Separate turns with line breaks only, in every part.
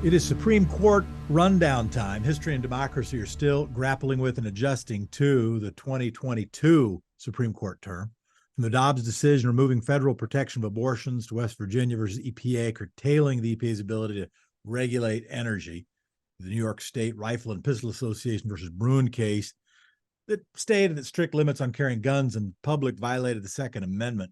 It is Supreme Court rundown time. History and democracy are still grappling with and adjusting to the 2022 Supreme Court term. From the Dobbs decision removing federal protection of abortions to West Virginia versus EPA curtailing the EPA's ability to regulate energy, the New York State Rifle and Pistol Association versus Bruin case that stated that strict limits on carrying guns in public violated the Second Amendment.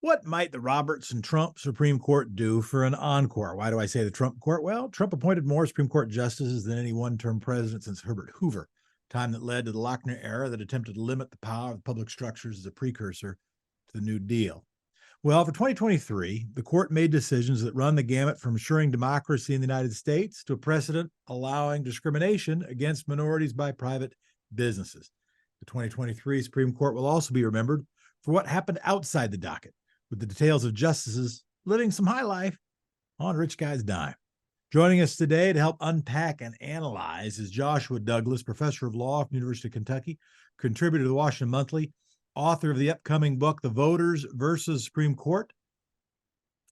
What might the Roberts and Trump Supreme Court do for an encore? Why do I say the Trump court? Well, Trump appointed more Supreme Court justices than any one-term president since Herbert Hoover, time that led to the Lochner era that attempted to limit the power of public structures as a precursor to the New Deal. Well, for 2023, the court made decisions that run the gamut from ensuring democracy in the United States to a precedent allowing discrimination against minorities by private businesses. The 2023 Supreme Court will also be remembered for what happened outside the docket, with the details of justices living some high life on rich guys' dime. Joining us today to help unpack and analyze is Joshua Douglas, professor of law from the University of Kentucky, contributor to the Washington Monthly, author of the upcoming book, The Voters versus Supreme Court.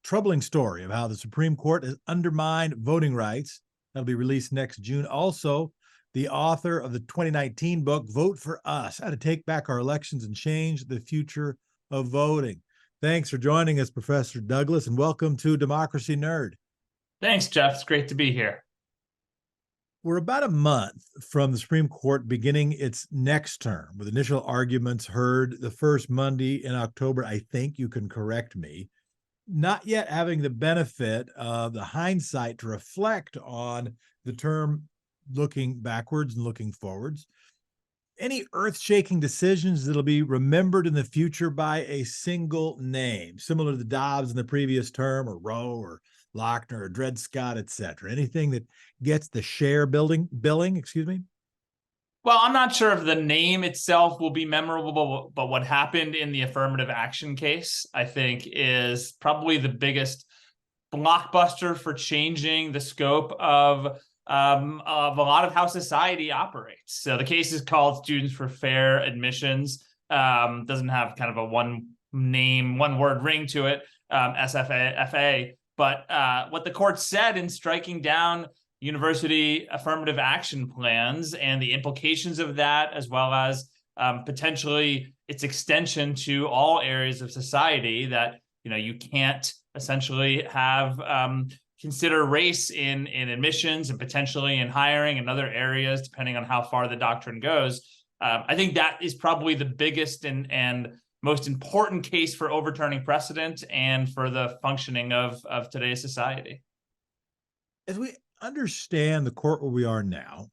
Troubling story of how the Supreme Court has undermined voting rights. That'll be released next June. Also, the author of the 2019 book, Vote for Us, How to Take Back Our Elections and Change the Future of Voting. Thanks for joining us, Professor Douglas, and welcome to Democracy Nerd.
Thanks, Jeff. It's great to be here.
We're about a month from the Supreme Court beginning its next term, with initial arguments heard the first Monday in October. I think you can correct me. Not yet having the benefit of the hindsight to reflect on the term looking backwards and looking forwards. Any earth-shaking decisions that'll be remembered in the future by a single name, similar to the Dobbs in the previous term, or Roe, or Lochner, or Dred Scott, etc. Anything that gets the share billing,
Well, I'm not sure if the name itself will be memorable, but what happened in the affirmative action case, I think, is probably the biggest blockbuster for changing the scope of a lot of how society operates. So the case is called Students for Fair Admissions. Doesn't have kind of a one word ring to it, SFA. But what the court said in striking down university affirmative action plans and the implications of that, as well as potentially its extension to all areas of society, that you can't essentially have consider race in admissions and potentially in hiring and other areas, depending on how far the doctrine goes. I think that is probably the biggest and most important case for overturning precedent and for the functioning of today's society.
As we understand the court where we are now,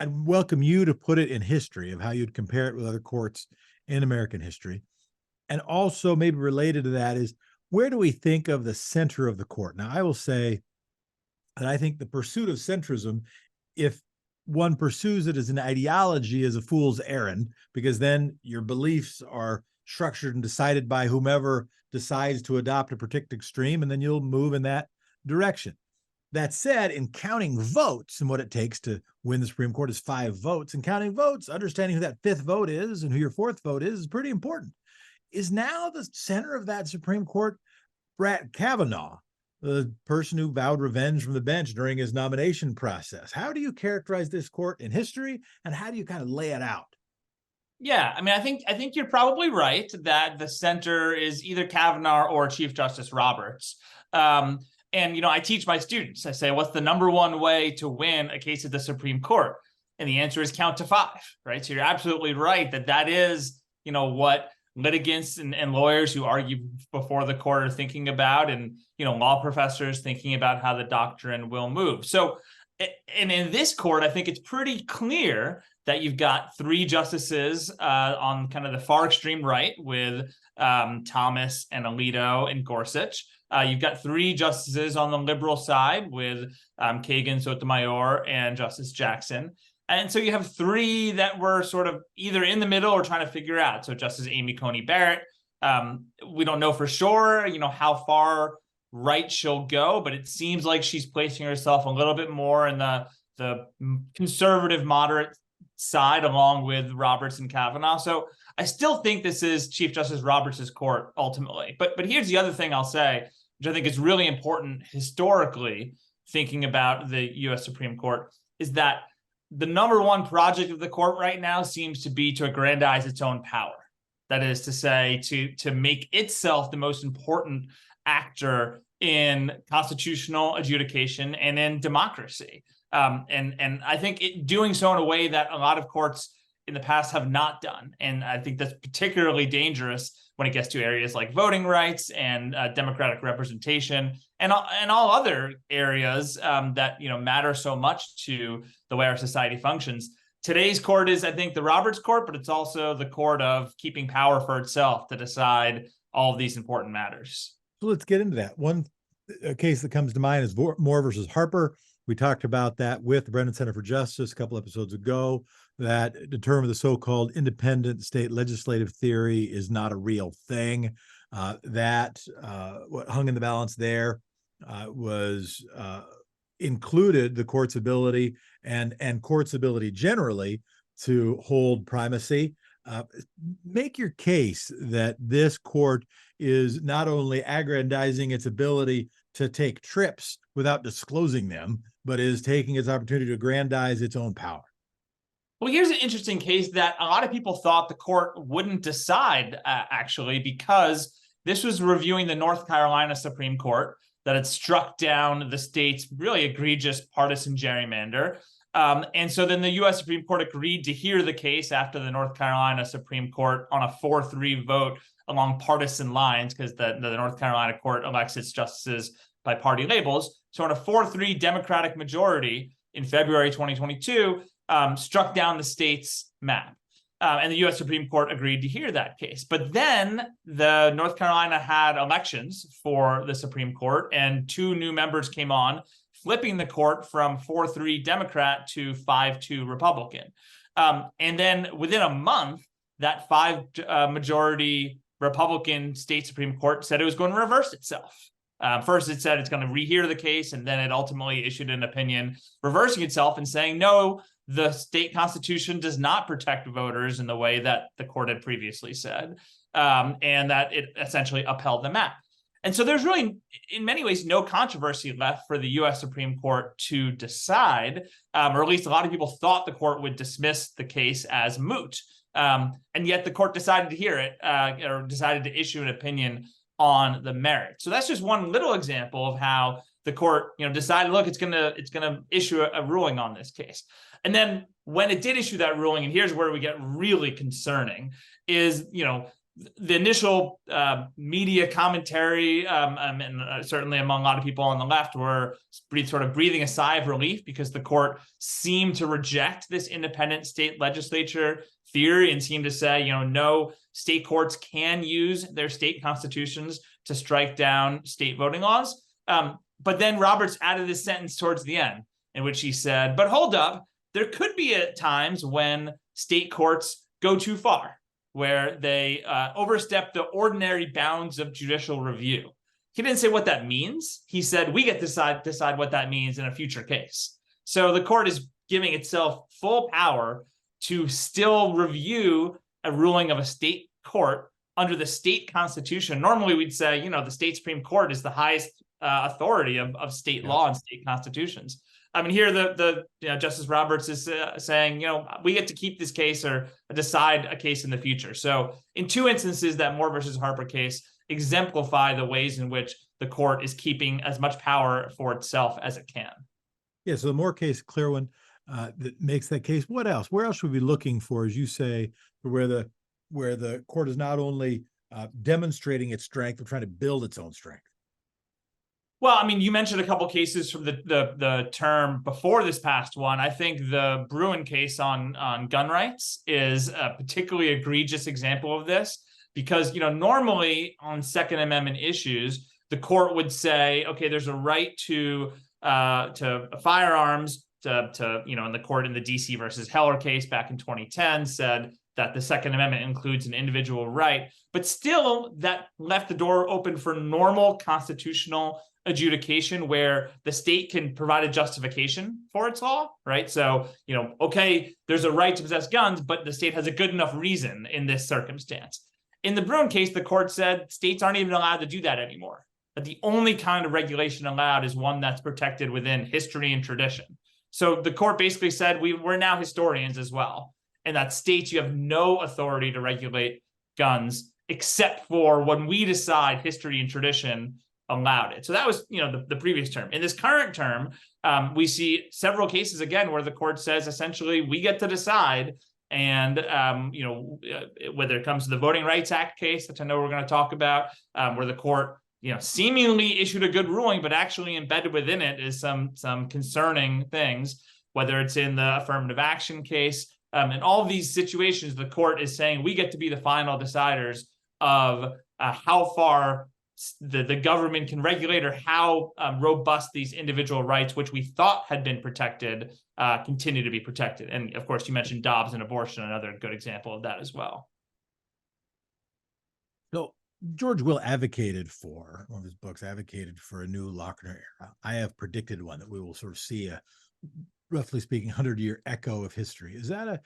I'd welcome you to put it in history of how you'd compare it with other courts in American history. And also maybe related to that is, where do we think of the center of the court? Now, I will say that I think the pursuit of centrism, if one pursues it as an ideology, is a fool's errand, because then your beliefs are structured and decided by whomever decides to adopt a particular extreme, and then you'll move in that direction. That said, in counting votes, and what it takes to win the Supreme Court is 5 votes, and counting votes, understanding who that 5th vote is and who your 4th vote is pretty important. Is now the center of that Supreme Court Brett Kavanaugh, the person who vowed revenge from the bench during his nomination process? How do you characterize this court in history, and how do you kind of lay it out?
Yeah, I mean, I think you're probably right that the center is either Kavanaugh or Chief Justice Roberts. And I teach my students. I say, what's the number one way to win a case at the Supreme Court? And the answer is count to 5, right? So you're absolutely right that is, what litigants and lawyers who argue before the court are thinking about, and law professors thinking about how the doctrine will move. So, and in this court, I think it's pretty clear that you've got 3 justices on kind of the far extreme right with Thomas and Alito and Gorsuch. You've got 3 justices on the liberal side with Kagan, Sotomayor, and Justice Jackson. And so you have 3 that were sort of either in the middle or trying to figure out. So Justice Amy Coney Barrett, we don't know for sure, how far right she'll go, but it seems like she's placing herself a little bit more in the conservative moderate side, along with Roberts and Kavanaugh. So I still think this is Chief Justice Roberts' court ultimately. But here's the other thing I'll say, which I think is really important historically thinking about the U.S. Supreme Court is that the number one project of the court right now seems to be to aggrandize its own power. That is to say, to make itself the most important actor in constitutional adjudication and in democracy. And I think doing so in a way that a lot of courts in the past have not done. And I think that's particularly dangerous when it gets to areas like voting rights and democratic representation and all other areas that matter so much to the way our society functions. Today's court is, I think, the Roberts Court, but it's also the court of keeping power for itself to decide all of these important matters.
So let's get into that. One case that comes to mind is Moore versus Harper. We talked about that with the Brennan Center for Justice a couple episodes ago, that determined the so-called independent state legislative theory is not a real thing. What hung in the balance there was included the court's ability and court's ability generally to hold primacy. Make your case that this court is not only aggrandizing its ability to take trips without disclosing them, but is taking its opportunity to aggrandize its own power.
Well, here's an interesting case that a lot of people thought the court wouldn't decide, actually, because this was reviewing the North Carolina Supreme Court that had struck down the state's really egregious partisan gerrymander. And so then the U.S. Supreme Court agreed to hear the case after the North Carolina Supreme Court on a 4-3 vote along partisan lines, because the North Carolina court elects its justices by party labels. So on a 4-3 Democratic majority in February 2022, struck down the state's map. And the U.S. Supreme Court agreed to hear that case. But then the North Carolina had elections for the Supreme Court, and 2 new members came on, flipping the court from 4-3 Democrat to 5-2 Republican. And then within a month, that 5-majority Republican state Supreme Court said it was going to reverse itself. First, it said it's going to rehear the case, and then it ultimately issued an opinion reversing itself and saying, no, the state constitution does not protect voters in the way that the court had previously said, and that it essentially upheld the map. And so there's really, in many ways, no controversy left for the U.S. Supreme Court to decide, or at least a lot of people thought the court would dismiss the case as moot. And yet the court decided to hear it, or decided to issue an opinion on the merits. So that's just one little example of how the court, decided, look, it's gonna issue a ruling on this case. And then when it did issue that ruling, and here's where we get really concerning, is the initial media commentary, and certainly among a lot of people on the left, were sort of breathing a sigh of relief because the court seemed to reject this independent state legislature theory and seemed to say, no, state courts can use their state constitutions to strike down state voting laws. But then Roberts added this sentence towards the end in which he said, but hold up, there could be at times when state courts go too far, where they overstep the ordinary bounds of judicial review. He didn't say what that means. He said, we get to decide what that means in a future case. So the court is giving itself full power to still review a ruling of a state court under the state constitution. Normally we'd say, the state Supreme Court is the highest authority of state law and state constitutions. I mean, here the Justice Roberts is saying, we get to keep this case or decide a case in the future. So in 2 instances, that Moore versus Harper case exemplify the ways in which the court is keeping as much power for itself as it can.
Yeah, so the Moore case, clear one, that makes that case. What else? Where else should we be looking for, as you say, where the court is not only demonstrating its strength, but trying to build its own strength?
Well, I mean, you mentioned a couple cases from the term before this past one. I think the Bruen case on gun rights is a particularly egregious example of this because, normally on Second Amendment issues, the court would say, okay, there's a right to firearms. In the court in the DC versus Heller case back in 2010 said that the Second Amendment includes an individual right, but still that left the door open for normal constitutional adjudication where the state can provide a justification for its law, right? So, okay, there's a right to possess guns, but the state has a good enough reason in this circumstance. In the Bruen case, the court said states aren't even allowed to do that anymore. that the only kind of regulation allowed is one that's protected within history and tradition. So the court basically said we're now historians as well, and that states you have no authority to regulate guns except for when we decide history and tradition allowed it. So that was, the previous term. In this current term, we see several cases again where the court says essentially we get to decide. And whether it comes to the Voting Rights Act case, which I know we're going to talk about, where the court seemingly issued a good ruling, but actually embedded within it is some concerning things, whether it's in the affirmative action case. In all of these situations, the court is saying we get to be the final deciders of how far the government can regulate, or how robust these individual rights, which we thought had been protected, continue to be protected. And of course, you mentioned Dobbs and abortion, another good example of that as well.
So George Will advocated for, one of his books advocated for a new Lochner era. I have predicted one that we will sort of see a, roughly speaking, 100-year echo of history. Is that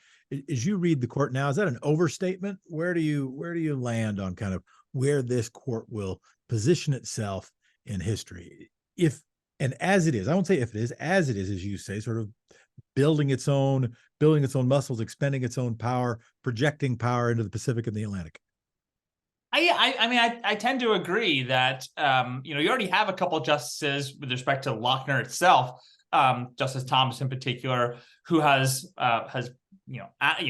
as you read the court now, is that an overstatement? Where do you land on kind of where this court will position itself in history? If, and as it is, I won't say if it is, as it is, as you say, sort of building its own muscles, expending its own power, projecting power into the Pacific and the Atlantic.
I tend to agree that you already have a couple of justices with respect to Lochner itself, Justice Thomas in particular, who has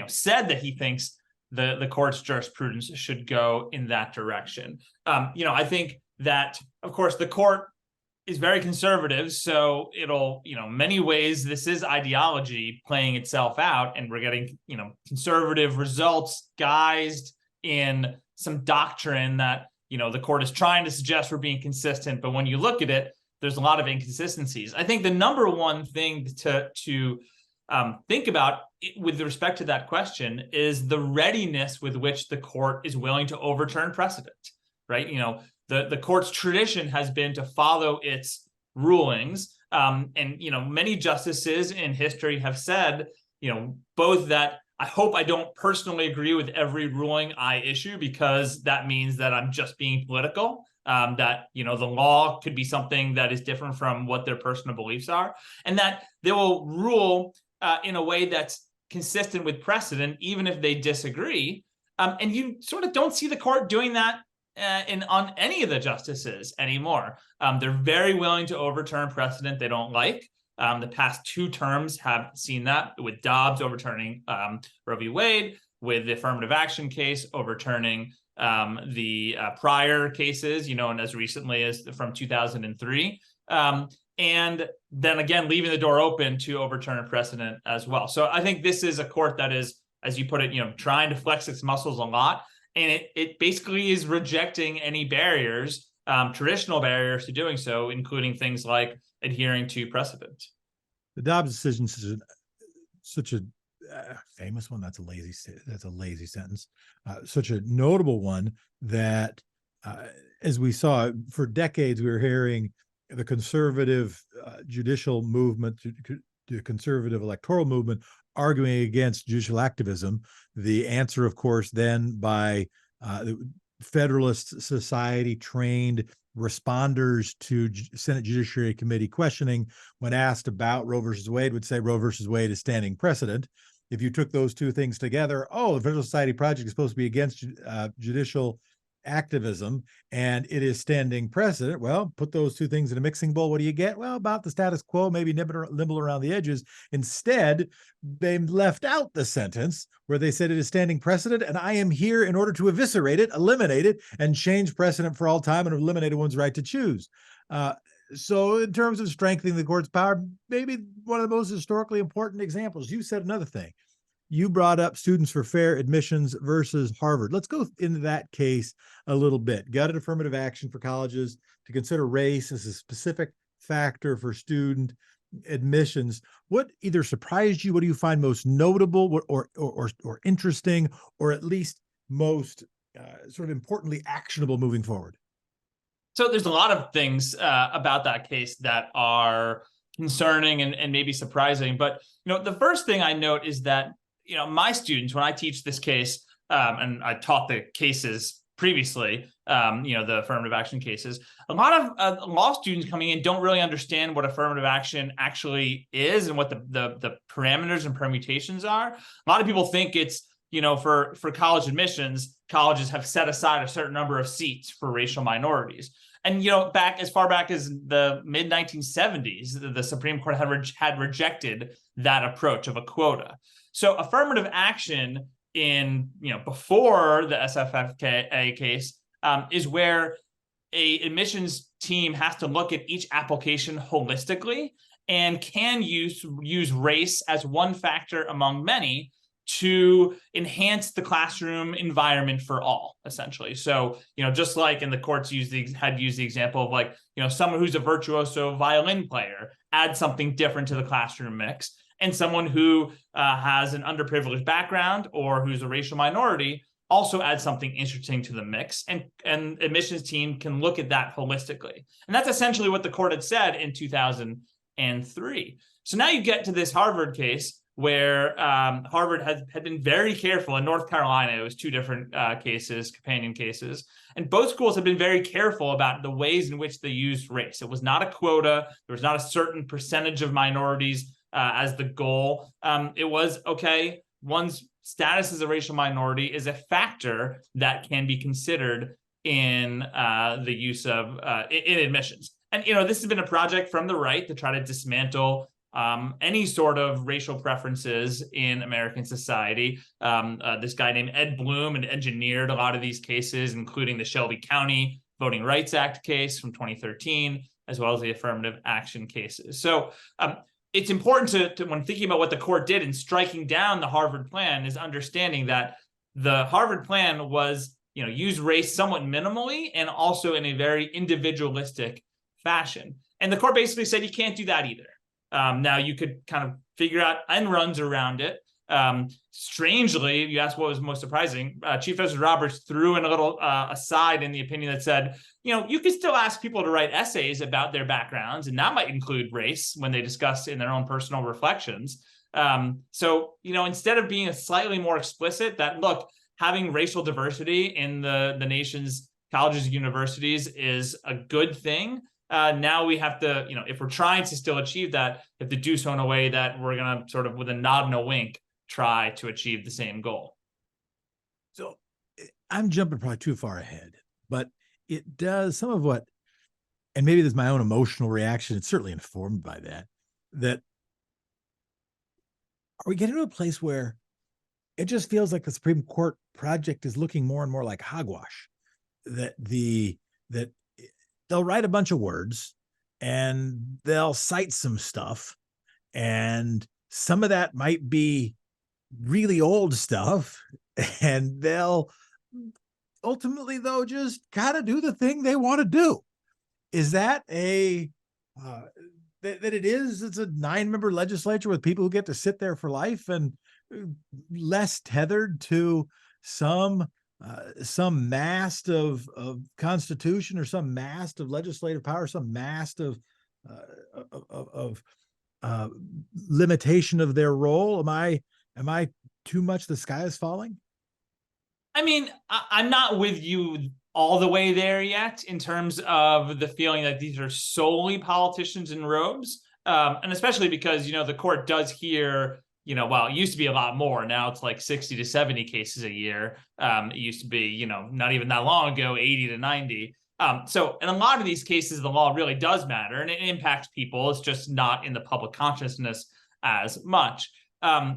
said that he thinks the court's jurisprudence should go in that direction. I think that, of course, the court is very conservative, so it'll, many ways this is ideology playing itself out, and we're getting, conservative results guised in some doctrine that, the court is trying to suggest we're being consistent, but when you look at it, there's a lot of inconsistencies. I think the number one thing to think about with respect to that question is the readiness with which the court is willing to overturn precedent, right? The court's tradition has been to follow its rulings. And many justices in history have said, both that I hope I don't personally agree with every ruling I issue, because that means that I'm just being political, that, the law could be something that is different from what their personal beliefs are, and that they will rule in a way that's consistent with precedent, even if they disagree. And you sort of don't see the court doing that on any of the justices anymore. They're very willing to overturn precedent they don't like. The past two terms have seen that, with Dobbs overturning Roe v. Wade, with the affirmative action case overturning the prior cases, and as recently as from 2003. And then again, leaving the door open to overturn precedent as well. So I think this is a court that is, as you put it, trying to flex its muscles a lot. And it basically is rejecting any barriers, traditional barriers to doing so, including things like adhering to precedent.
The Dobbs decision is such a famous one. That's a lazy sentence. Such a notable one that, as we saw for decades, we were hearing the conservative judicial movement, the conservative electoral movement, arguing against judicial activism. The answer, of course, then by the Federalist Society trained responders to Senate Judiciary Committee questioning, when asked about Roe versus Wade, would say Roe versus Wade is standing precedent. If you took those two things together, the Federalist Society project is supposed to be against judicial activism, and it is standing precedent. Well, put those two things in a mixing bowl. What do you get? Well, about the status quo, maybe nibble around the edges. Instead, they left out the sentence where they said it is standing precedent, and I am here in order to eviscerate it, eliminate it, and change precedent for all time, and eliminate one's right to choose. So in terms of strengthening the court's power, maybe one of the most historically important examples. You said another thing. You brought up Students for Fair Admissions versus Harvard. Let's go into that case a little bit. Gutted affirmative action for colleges to consider race as a specific factor for student admissions. What either surprised you? What do you find most notable or interesting, or at least most sort of importantly actionable moving forward?
So there's a lot of things about that case that are concerning and maybe surprising. But the first thing I note is that my students, when I teach this case, and I taught the cases previously, the affirmative action cases. A lot of law students coming in don't really understand what affirmative action actually is and what the parameters and permutations are. A lot of people think it's, for college admissions, colleges have set aside a certain number of seats for racial minorities. And, back as far back as the mid 1970s, the Supreme Court had rejected that approach of a quota. So affirmative action before the SFFA case is where a admissions team has to look at each application holistically and can use race as one factor among many to enhance the classroom environment for all, essentially. So, just like in the courts had used the example of like, someone who's a virtuoso violin player, add something different to the classroom mix, and someone who has an underprivileged background or who's a racial minority also add something interesting to the mix, and admissions team can look at that holistically. And that's essentially what the court had said in 2003. So now you get to this Harvard case where Harvard had been very careful. In North Carolina, it was two different cases, companion cases, and both schools have been very careful about the ways in which they used race. It was not a quota. There was not a certain percentage of minorities as the goal. It was, okay, one's status as a racial minority is a factor that can be considered in the use of in admissions. And this has been a project from the right to try to dismantle any sort of racial preferences in American society. This guy named Ed Bloom engineered a lot of these cases, including the Shelby County Voting Rights Act case from 2013, as well as the affirmative action cases. So it's important to when thinking about what the court did in striking down the Harvard plan, is understanding that the Harvard plan was, use race somewhat minimally and also in a very individualistic fashion. And the court basically said you can't do that either. Now you could kind of figure out end runs around it. Strangely, you asked what was most surprising. Chief Justice Roberts threw in a little aside in the opinion that said, you could still ask people to write essays about their backgrounds, and that might include race when they discuss in their own personal reflections. So, instead of being slightly more explicit that, look, having racial diversity in the nation's colleges and universities is a good thing. Now we have to, if we're trying to still achieve that, we have to do so in a way that we're going to sort of with a nod and a wink try to achieve the same goal.
So I'm jumping probably too far ahead, but it does some of what, and maybe there's my own emotional reaction. It's certainly informed by that are we getting to a place where it just feels like the Supreme Court project is looking more and more like hogwash, that they'll write a bunch of words and they'll cite some stuff, and some of that might be really old stuff, and they'll ultimately, though, just kind of do the thing they want to do. Is that it's a 9-member legislature with people who get to sit there for life and less tethered to some mast of constitution or some mast of legislative power, some mast of limitation of their role? Am I too much the sky is falling?
I mean, I'm not with you all the way there yet in terms of the feeling that these are solely politicians in robes. And especially because, the court does hear, well, it used to be a lot more. Now it's like 60 to 70 cases a year. It used to be, not even that long ago, 80 to 90. So in a lot of these cases, the law really does matter and it impacts people. It's just not in the public consciousness as much.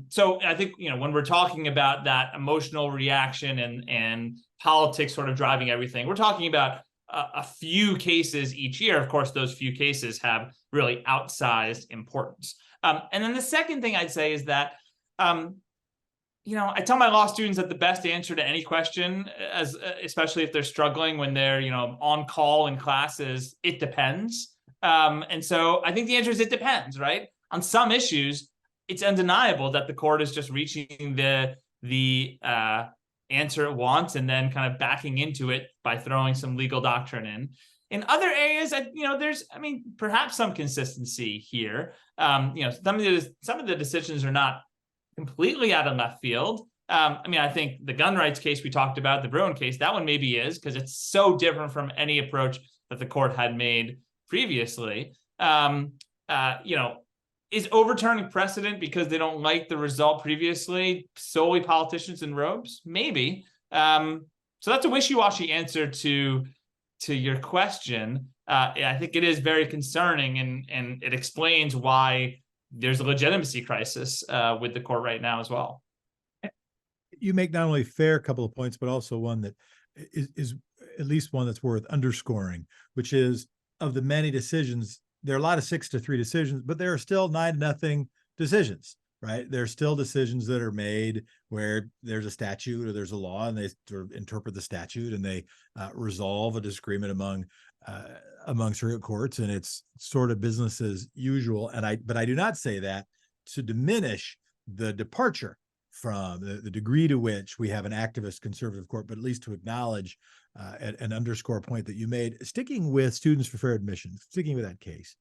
So I think, when we're talking about that emotional reaction and politics sort of driving everything, we're talking about a few cases each year. Of course, those few cases have really outsized importance. And then the second thing I'd say is that, I tell my law students that the best answer to any question, especially if they're struggling when they're, on call in class, is it depends. And so I think the answer is it depends, right? On some issues, it's undeniable that the court is just reaching the answer it wants and then kind of backing into it by throwing some legal doctrine in. In other areas, there's, perhaps some consistency here. Some of the decisions are not completely out of left field. I mean, I think the gun rights case we talked about, the Bruin case, that one maybe is, because it's so different from any approach that the court had made previously. You know, is overturning precedent because they don't like the result previously solely politicians in robes? Maybe. So that's a wishy-washy answer to your question. I think it is very concerning, and it explains why there's a legitimacy crisis with the court right now as well.
You make not only a fair couple of points, but also one that is at least one that's worth underscoring, which is, of the many decisions, there are a lot of 6-3 decisions, but there are still 9-0 decisions, right? There are still decisions that are made where there's a statute or there's a law, and they sort of interpret the statute, and they resolve a disagreement among circuit courts, and it's sort of business as usual. But I do not say that to diminish the departure from the degree to which we have an activist conservative court, but at least to acknowledge and underscore a point that you made. Sticking with Students for Fair Admission, sticking with that case,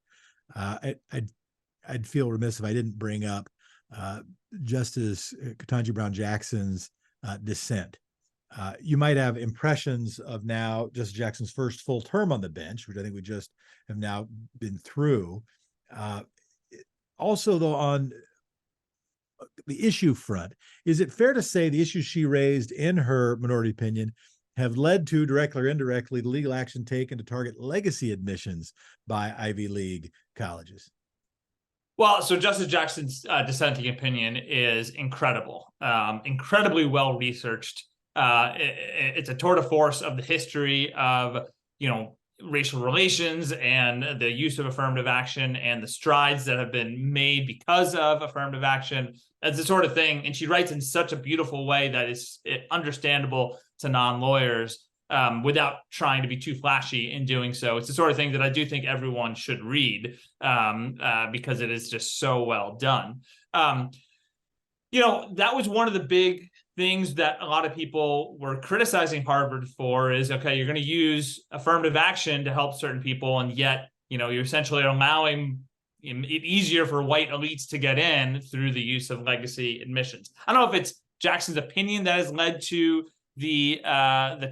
I'd feel remiss if I didn't bring up Justice Ketanji Brown Jackson's dissent. You might have impressions of now Justice Jackson's first full term on the bench, which I think we just have now been through. Also, though, on the issue front, is it fair to say the issues she raised in her minority opinion have led to, directly or indirectly, the legal action taken to target legacy admissions by Ivy League colleges?
Well, so Justice Jackson's dissenting opinion is incredible, incredibly well researched. It's a tour de force of the history of, you know, racial relations and the use of affirmative action and the strides that have been made because of affirmative action. It's the sort of thing, and she writes in such a beautiful way that is understandable to non-lawyers without trying to be too flashy in doing so. It's the sort of thing that I do think everyone should read because it is just so well done. You know, that was one of the big things that a lot of people were criticizing Harvard for, is, okay, you're going to use affirmative action to help certain people, and yet, you know, you're essentially allowing it easier for white elites to get in through the use of legacy admissions. I don't know if it's Jackson's opinion that has led to the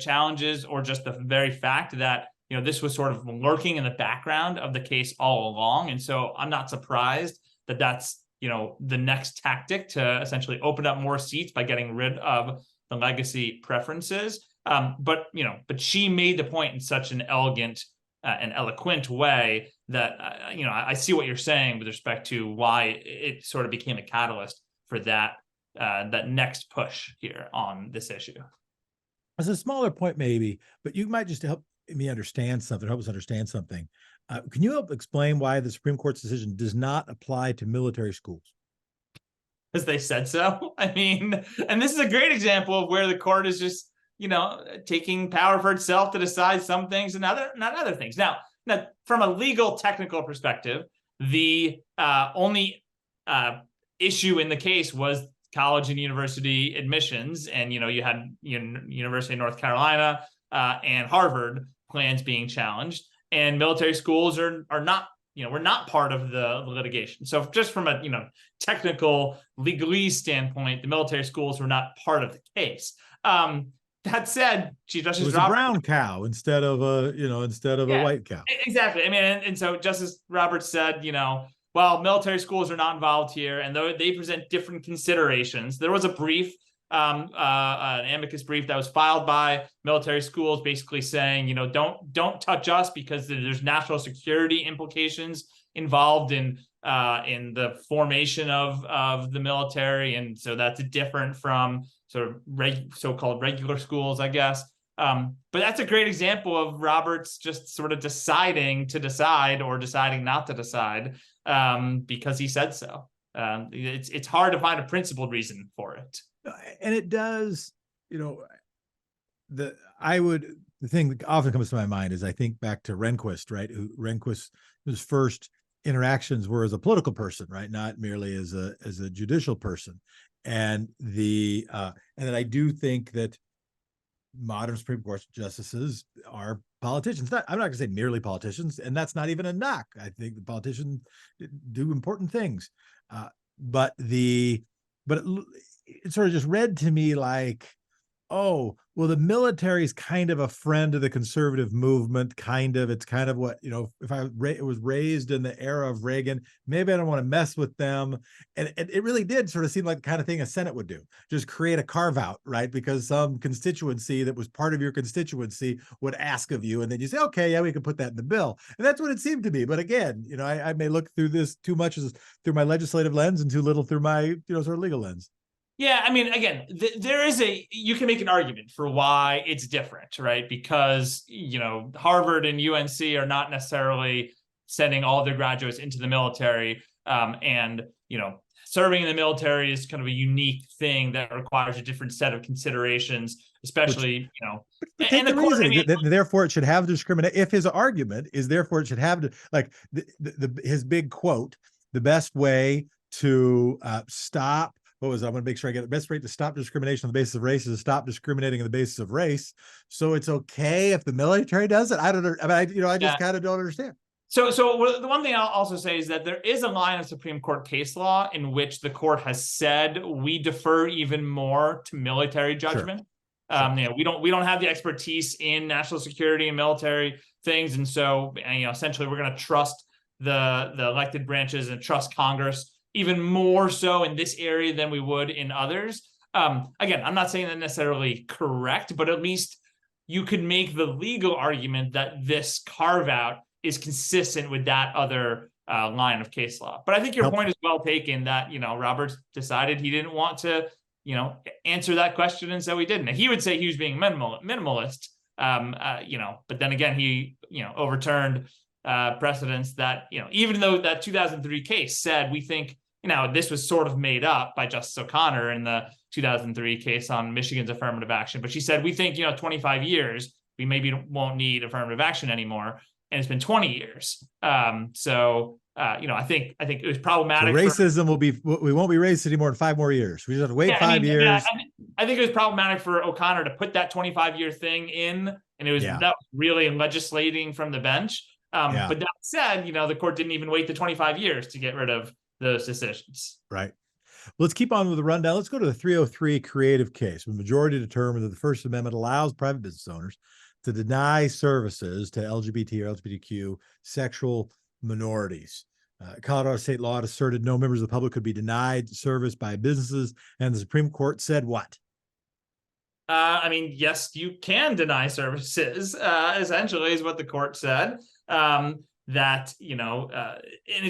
challenges, or just the very fact that, you know, this was sort of lurking in the background of the case all along. And so I'm not surprised that that's, you know, the next tactic to essentially open up more seats by getting rid of the legacy preferences. But she made the point in such an elegant and eloquent way that, you know, I see what you're saying with respect to why it sort of became a catalyst for that next push here on this issue.
As a smaller point, maybe, but you might just help me understand something, help us understand something. Can you help explain why the Supreme Court's decision does not apply to military schools?
Because they said so. I mean, and this is a great example of where the court is just, you know, taking power for itself to decide some things and not other things. Now, from a legal technical perspective, the only issue in the case was college and university admissions. And, you know, you had University of North Carolina and Harvard plans being challenged, and military schools are not, you know, we're not part of the litigation. So just from a, you know, technical legalese standpoint, the military schools were not part of the case. That said, Chief Justice
Roberts, a brown cow instead of a white cow.
Exactly. I mean, and so Justice Roberts said, you know, well, military schools are not involved here, and they present different considerations. There was a brief, an amicus brief that was filed by military schools, basically saying, you know, don't touch us because there's national security implications involved in the formation of the military, and so that's different from sort of so-called regular schools, I guess. But that's a great example of Roberts just sort of deciding to decide or deciding not to decide because he said so. It's hard to find a principled reason for it.
And it does, you know, the thing that often comes to my mind is I think back to Rehnquist, right? Whose first interactions were as a political person, right? Not merely as a judicial person. And then I do think that modern Supreme Court justices are politicians. I'm not going to say merely politicians, and that's not even a knock. I think the politicians do important things, but it sort of just read to me like, oh, well, the military is kind of a friend of the conservative movement. Kind of, it's kind of what, if I was raised in the era of Reagan, maybe I don't want to mess with them. And it really did sort of seem like the kind of thing a Senate would do, just create a carve out, right? Because some constituency that was part of your constituency would ask of you, and then you say, okay, yeah, we can put that in the bill. And that's what it seemed to me. But again, I may look through this too much as through my legislative lens and too little through my, sort of legal lens.
Yeah, I mean, again, you can make an argument for why it's different, right? Because, Harvard and UNC are not necessarily sending all of their graduates into the military. And, serving in the military is kind of a unique thing that requires a different set of considerations, especially,
and the reason therefore it should have discriminate. If his argument is therefore it should have his big quote, the best way to stop. What was it? I'm going to make sure I get the best way to stop discrimination on the basis of race is to stop discriminating on the basis of race. So it's okay if the military does it. I don't know. I mean, I just kind of don't understand.
So the one thing I'll also say is that there is a line of Supreme Court case law in which the court has said we defer even more to military judgment. Sure. We don't have the expertise in national security and military things, and so essentially we're going to trust the elected branches and trust Congress even more so in this area than we would in others. Again, I'm not saying that necessarily correct, but at least you could make the legal argument that this carve out is consistent with that other line of case law. But I think your point is well taken that, Roberts decided he didn't want to, answer that question. And so he didn't. And he would say he was being minimalist, but then again, he, overturned precedents that, even though that 2003 case said, we think, this was sort of made up by Justice O'Connor in the 2003 case on Michigan's affirmative action. But she said, we think, 25 years, we maybe won't need affirmative action anymore. And it's been 20 years. I think it was problematic.
So racism we won't be racist anymore in 5 more years. We just have to wait 5 years. Yeah,
I think it was problematic for O'Connor to put that 25-year thing in. And it was that was really legislating from the bench. But that said, the court didn't even wait the 25 years to get rid of those decisions.
Right. Let's keep on with the rundown. Let's go to the 303 creative case. The majority determined that the First Amendment allows private business owners to deny services to LGBT or LGBTQ sexual minorities. Colorado state law asserted no members of the public could be denied service by businesses, and the Supreme Court said what?
Yes, you can deny services, essentially is what the court said. And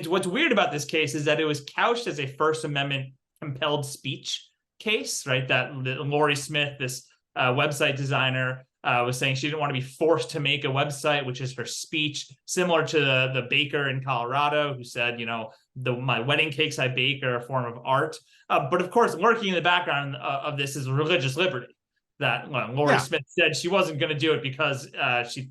what's weird about this case is that it was couched as a First Amendment compelled speech case, right? That Lori Smith, this website designer, was saying she didn't want to be forced to make a website, which is her speech, similar to the baker in Colorado who said, my wedding cakes I bake are a form of art. But of course, lurking in the background of this is religious liberty. That Lori Smith said she wasn't going to do it because she,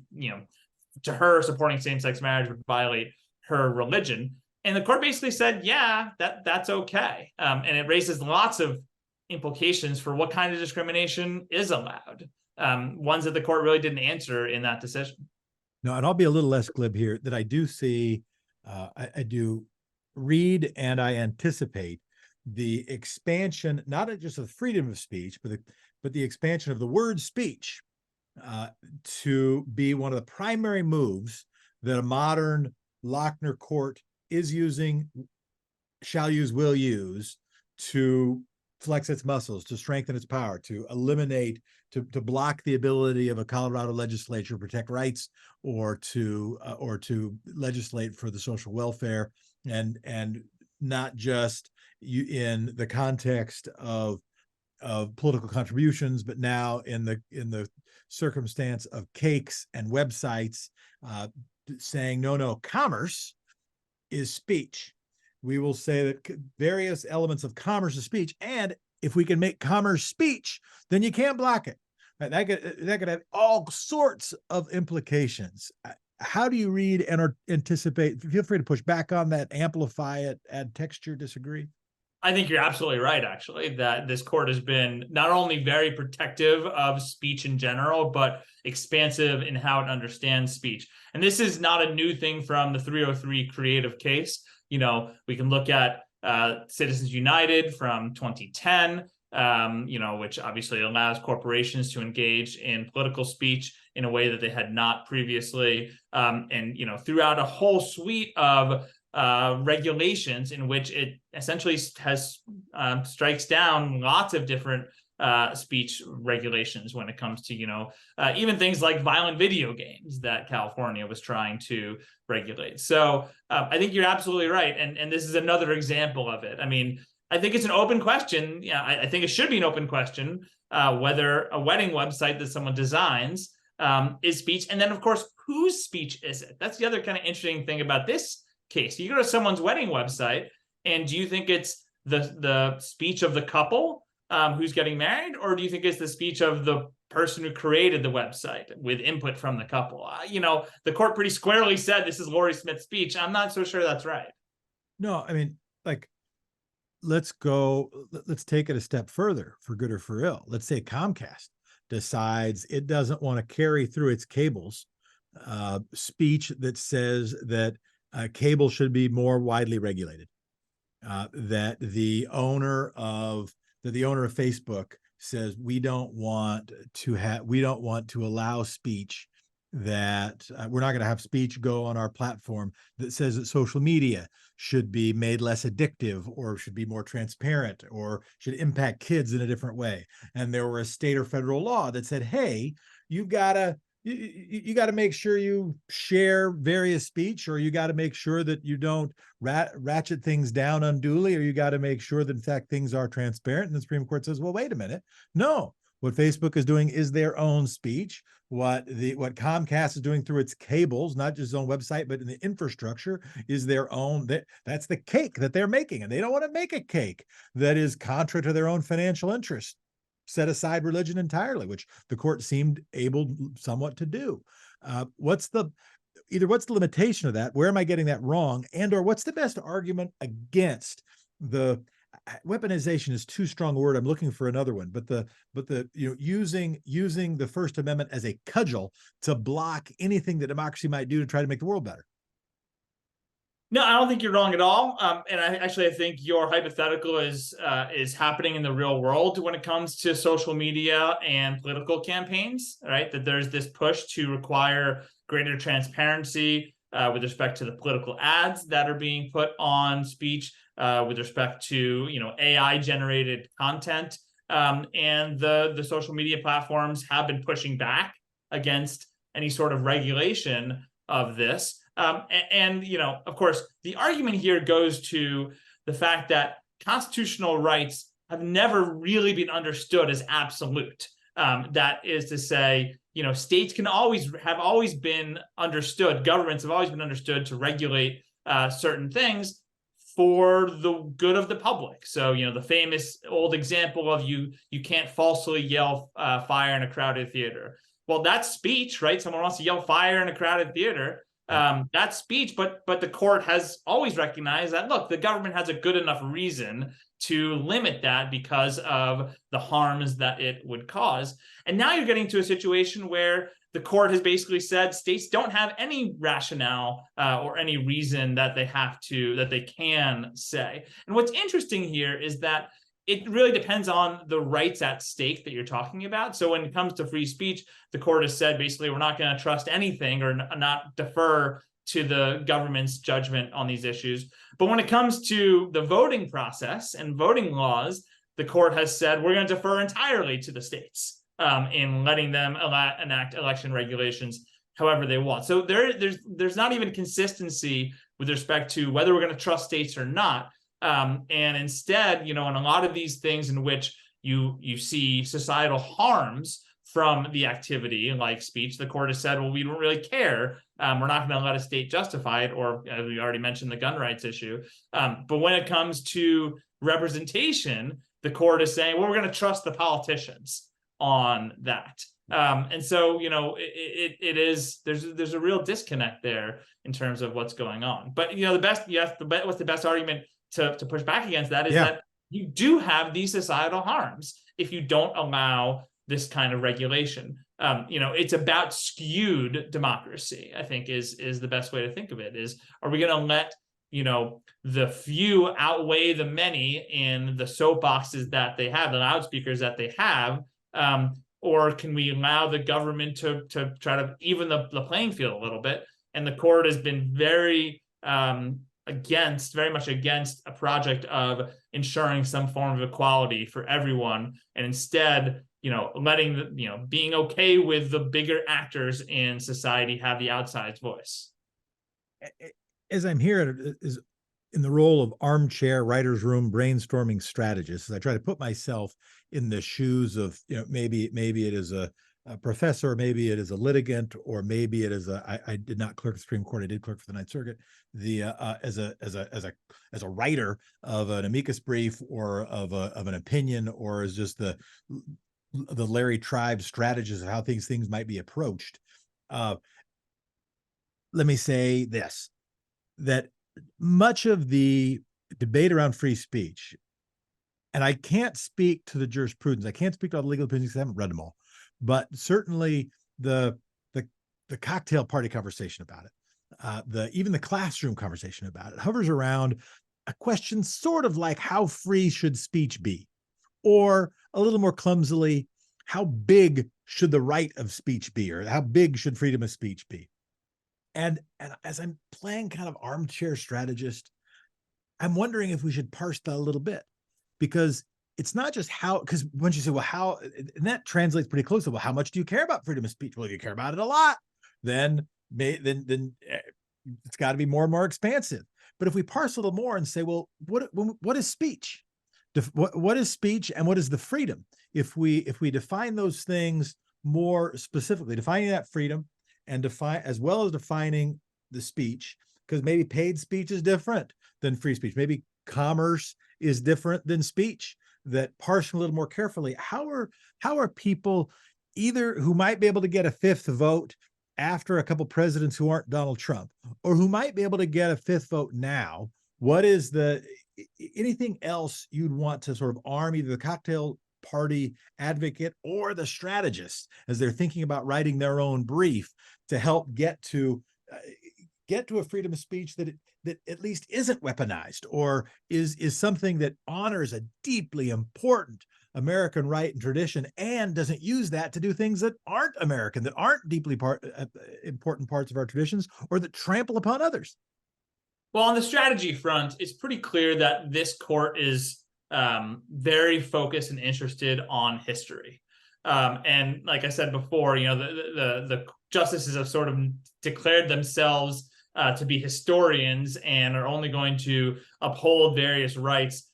to her, supporting same-sex marriage would violate her religion. And the court basically said, that's okay. And it raises lots of implications for what kind of discrimination is allowed. Ones that the court really didn't answer in that decision.
No, and I'll be a little less glib here, that I do see, I do read and I anticipate the expansion, not just of freedom of speech, but the expansion of the word speech to be one of the primary moves that a modern Lochner court is using, shall use, will use to flex its muscles, to strengthen its power, to eliminate, to block the ability of a Colorado legislature to protect rights or to legislate for the social welfare, and not just in the context of political contributions, but now in the circumstance of cakes and websites, saying no, commerce is speech. We will say that various elements of commerce is speech, and if we can make commerce speech, then you can't block it. That could have all sorts of implications. How do you read and anticipate? Feel free to push back on that, amplify it, add texture, disagree.
I think you're absolutely right, actually, that this court has been not only very protective of speech in general, but expansive in how it understands speech. And this is not a new thing from the 303 creative case. We can look at Citizens United from 2010, which obviously allows corporations to engage in political speech in a way that they had not previously. And throughout a whole suite of regulations in which it essentially has strikes down lots of different speech regulations when it comes to even things like violent video games that California was trying to regulate. So I think you're absolutely right, and this is another example of it. I mean, I think it's an open question. I think it should be an open question whether a wedding website that someone designs is speech, and then of course whose speech is it? That's the other kind of interesting thing about this case. You go to someone's wedding website, and do you think it's the speech of the couple who's getting married, or do you think it's the speech of the person who created the website with input from the couple? The court pretty squarely said this is Lori Smith's speech. I'm not so sure that's right.
No, I mean, like, let's take it a step further, for good or for ill. Let's say Comcast decides it doesn't want to carry through its cables speech that says that cable should be more widely regulated. That the owner of Facebook says we don't want to allow speech that we're not going to have speech go on our platform that says that social media should be made less addictive or should be more transparent or should impact kids in a different way. And there were a state or federal law that said, hey, you got to make sure you share various speech, or you got to make sure that you don't ratchet things down unduly, or you got to make sure that in fact things are transparent. And the Supreme Court says, well, wait a minute. No, what Facebook is doing is their own speech. What Comcast is doing through its cables, not just its own website, but in the infrastructure, is their own. That's the cake that they're making. And they don't want to make a cake that is contrary to their own financial interest. Set aside religion entirely, which the court seemed able somewhat to do. What's the limitation of that? Where am I getting that wrong? And or what's the best argument against the weaponization is too strong a word. I'm looking for another one, but using the First Amendment as a cudgel to block anything that democracy might do to try to make the world better.
No, I don't think you're wrong at all. And I think your hypothetical is happening in the real world when it comes to social media and political campaigns, right? That there's this push to require greater transparency with respect to the political ads that are being put on speech, with respect to AI generated content, and the social media platforms have been pushing back against any sort of regulation of this. Of course, the argument here goes to the fact that constitutional rights have never really been understood as absolute. That is to say, states have always been understood, governments have always been understood to regulate certain things for the good of the public. So, the famous old example of you can't falsely yell fire in a crowded theater. Well, that's speech, right? Someone wants to yell fire in a crowded theater. That's speech, but the court has always recognized that, look, the government has a good enough reason to limit that because of the harms that it would cause. And now you're getting to a situation where the court has basically said states don't have any rationale or any reason that they can say. And what's interesting here is that it really depends on the rights at stake that you're talking about. So when it comes to free speech, the court has said basically we're not going to trust anything or not defer to the government's judgment on these issues. But when it comes to the voting process and voting laws, the court has said we're going to defer entirely to the states in letting them enact election regulations however they want. So there's not even consistency with respect to whether we're going to trust states or not. And instead, in a lot of these things in which you see societal harms from the activity, like speech, the court has said, well, we don't really care. We're not going to let a state justify it, or as we already mentioned, the gun rights issue. But when it comes to representation, the court is saying, well, we're going to trust the politicians on that. And so, there's a real disconnect there in terms of what's going on. But, what's the best argument to push back against that is that you do have these societal harms if you don't allow this kind of regulation. It's about skewed democracy, I think is the best way to think of it. Are we going to let the few outweigh the many in the soapboxes that they have, the loudspeakers that they have, or can we allow the government to try to even the playing field a little bit? And the court has been very much against a project of ensuring some form of equality for everyone, and instead, letting being okay with the bigger actors in society have the outside voice.
As I'm here is in the role of armchair writer's room brainstorming strategist, as I try to put myself in the shoes of, maybe it is a professor, maybe it is a litigant, or maybe it is I did not clerk the Supreme Court, I did clerk for the Ninth Circuit. As a writer of an amicus brief, or of an opinion, or as just the Larry Tribe strategist of how things might be approached. Let me say this, that much of the debate around free speech, and I can't speak to the jurisprudence, I can't speak to all the legal opinions because I haven't read them all, but certainly the cocktail party conversation about it, even the classroom conversation about it, hovers around a question sort of like, how free should speech be? Or a little more clumsily, how big should the right of speech be? Or how big should freedom of speech be? And as I'm playing kind of armchair strategist, I'm wondering if we should parse that a little bit, because it's not just how, because once you say, well, how, and that translates pretty closely. Well, how much do you care about freedom of speech? Well, if you care about it a lot, then it's got to be more and more expansive. But if we parse a little more and say, well, what is speech? What is speech, and what is the freedom? If we define those things more specifically, defining that freedom, and define as well as defining the speech, because maybe paid speech is different than free speech. Maybe commerce is different than speech. That parsing a little more carefully, how are people either who might be able to get a fifth vote after a couple presidents who aren't Donald Trump, or who might be able to get a fifth vote now? What is anything else you'd want to sort of arm either the cocktail party advocate or the strategist as they're thinking about writing their own brief to help get to a freedom of speech that at least isn't weaponized, or is something that honors a deeply important American right and tradition, and doesn't use that to do things that aren't American, that aren't deeply important parts of our traditions, or that trample upon others?
Well, on the strategy front, it's pretty clear that this court is very focused and interested on history. And like I said before, the justices have sort of declared themselves to be historians, and are only going to uphold various rights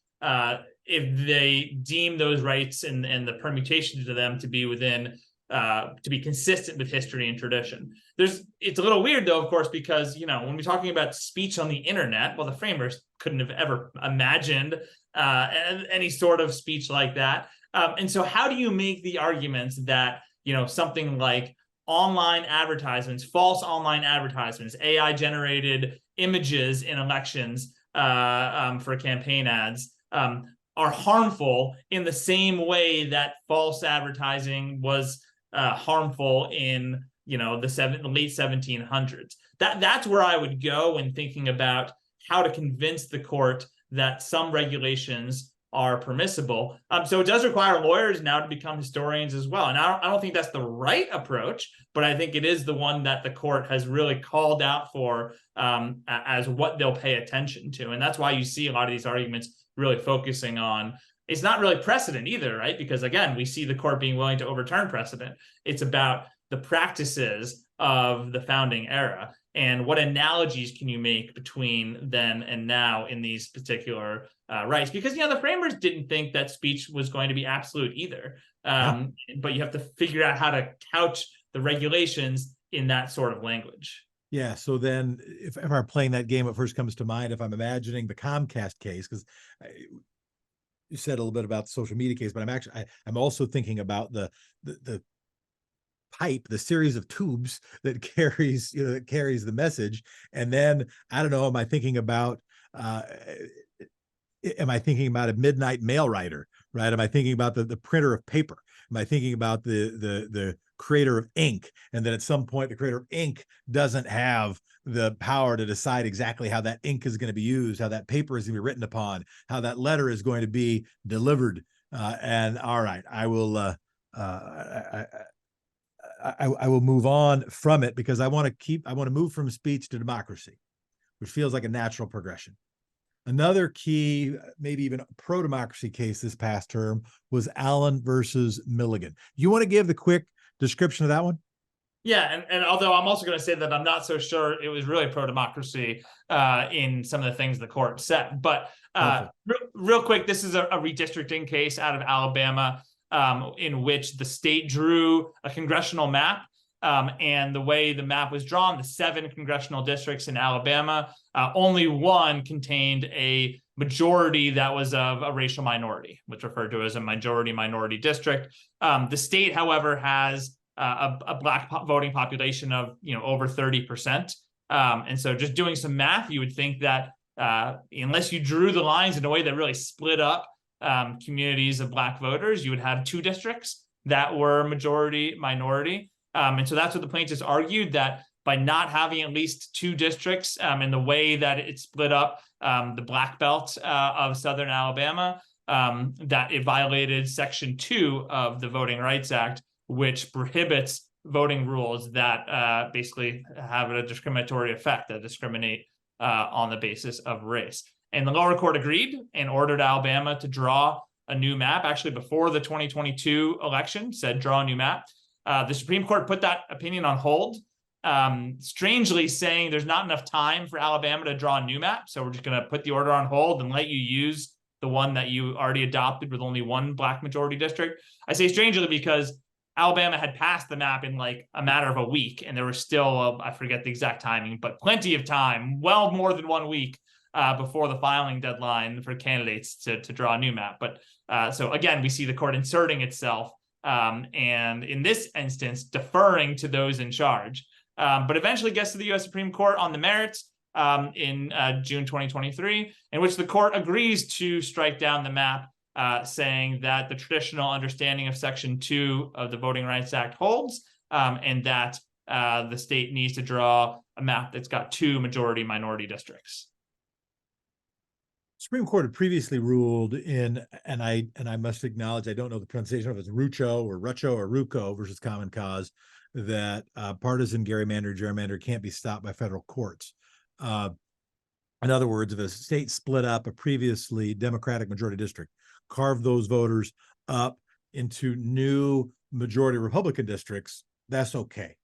if they deem those rights and the permutations of them to be to be consistent with history and tradition. It's a little weird though, of course, because when we're talking about speech on the internet, well, the framers couldn't have ever imagined any sort of speech like that. And so how do you make the arguments that something like online advertisements, false online advertisements, AI generated images in elections for campaign ads are harmful in the same way that false advertising was harmful in the late 1700s? That's where I would go when thinking about how to convince the court that some regulations are permissible. So it does require lawyers now to become historians as well. And I don't think that's the right approach, but I think it is the one that the court has really called out for as what they'll pay attention to. And that's why you see a lot of these arguments really focusing on, it's not really precedent either, right? Because again, we see the court being willing to overturn precedent. It's about the practices of the founding era, and what analogies can you make between then and now in these particular rights? Because the framers didn't think that speech was going to be absolute either. But you have to figure out how to couch the regulations in that sort of language.
Yeah. So then, if I'm playing that game, what first comes to mind, if I'm imagining the Comcast case, because you said a little bit about the social media case, but I'm also thinking about the pipe, the series of tubes that carries the message. And then I don't know, am I thinking about a midnight mail writer, right? Am I thinking about the printer of paper? Am I thinking about the creator of ink, and then at some point the creator of ink doesn't have the power to decide exactly how that ink is going to be used, how that paper is going to be written upon, how that letter is going to be delivered. And all right, I will I will move on from it because I want to move from speech to democracy, which feels like a natural progression. Another key, maybe even pro-democracy case this past term was Allen versus Milligan. You want to give the quick description of that one?
Yeah, and although I'm also going to say that I'm not so sure it was really pro-democracy in some of the things the court said. But real quick, this is a redistricting case out of Alabama in which the state drew a congressional map. And the way the map was drawn, the 7 congressional districts in Alabama, only one contained a majority that was of a racial minority, which referred to as a majority-minority district. The state, however, has a black voting population of over 30%. And so just doing some math, you would think that unless you drew the lines in a way that really split up communities of black voters, you would have 2 districts that were majority minority. And so that's what the plaintiffs argued, that by not having at least 2 districts in the way that it split up the black belt of Southern Alabama, that it violated Section 2 of the Voting Rights Act, which prohibits voting rules that basically have a discriminatory effect, that discriminate on the basis of race. And the lower court agreed and ordered Alabama to draw a new map, actually before the 2022 election, said draw a new map. The Supreme Court put that opinion on hold, strangely saying there's not enough time for Alabama to draw a new map, so we're just going to put the order on hold and let you use the one that you already adopted with only 1 black majority district. I say strangely because Alabama had passed the map in like a matter of a week, and there was still, I forget the exact timing, but plenty of time, well more than 1 week before the filing deadline for candidates to draw a new map. But so again, we see the court inserting itself and in this instance, deferring to those in charge, but eventually gets to the U.S. Supreme Court on the merits in June 2023, in which the court agrees to strike down the map, saying that the traditional understanding of Section 2 of the Voting Rights Act holds, and that the state needs to draw a map that's got 2 majority-minority districts.
Supreme Court had previously ruled in, and I must acknowledge, I don't know the pronunciation of it, it's Rucho or Ruco versus Common Cause, that partisan gerrymander can't be stopped by federal courts. In other words, if a state split up a previously Democratic majority district, carved those voters up into new majority Republican districts, that's okay.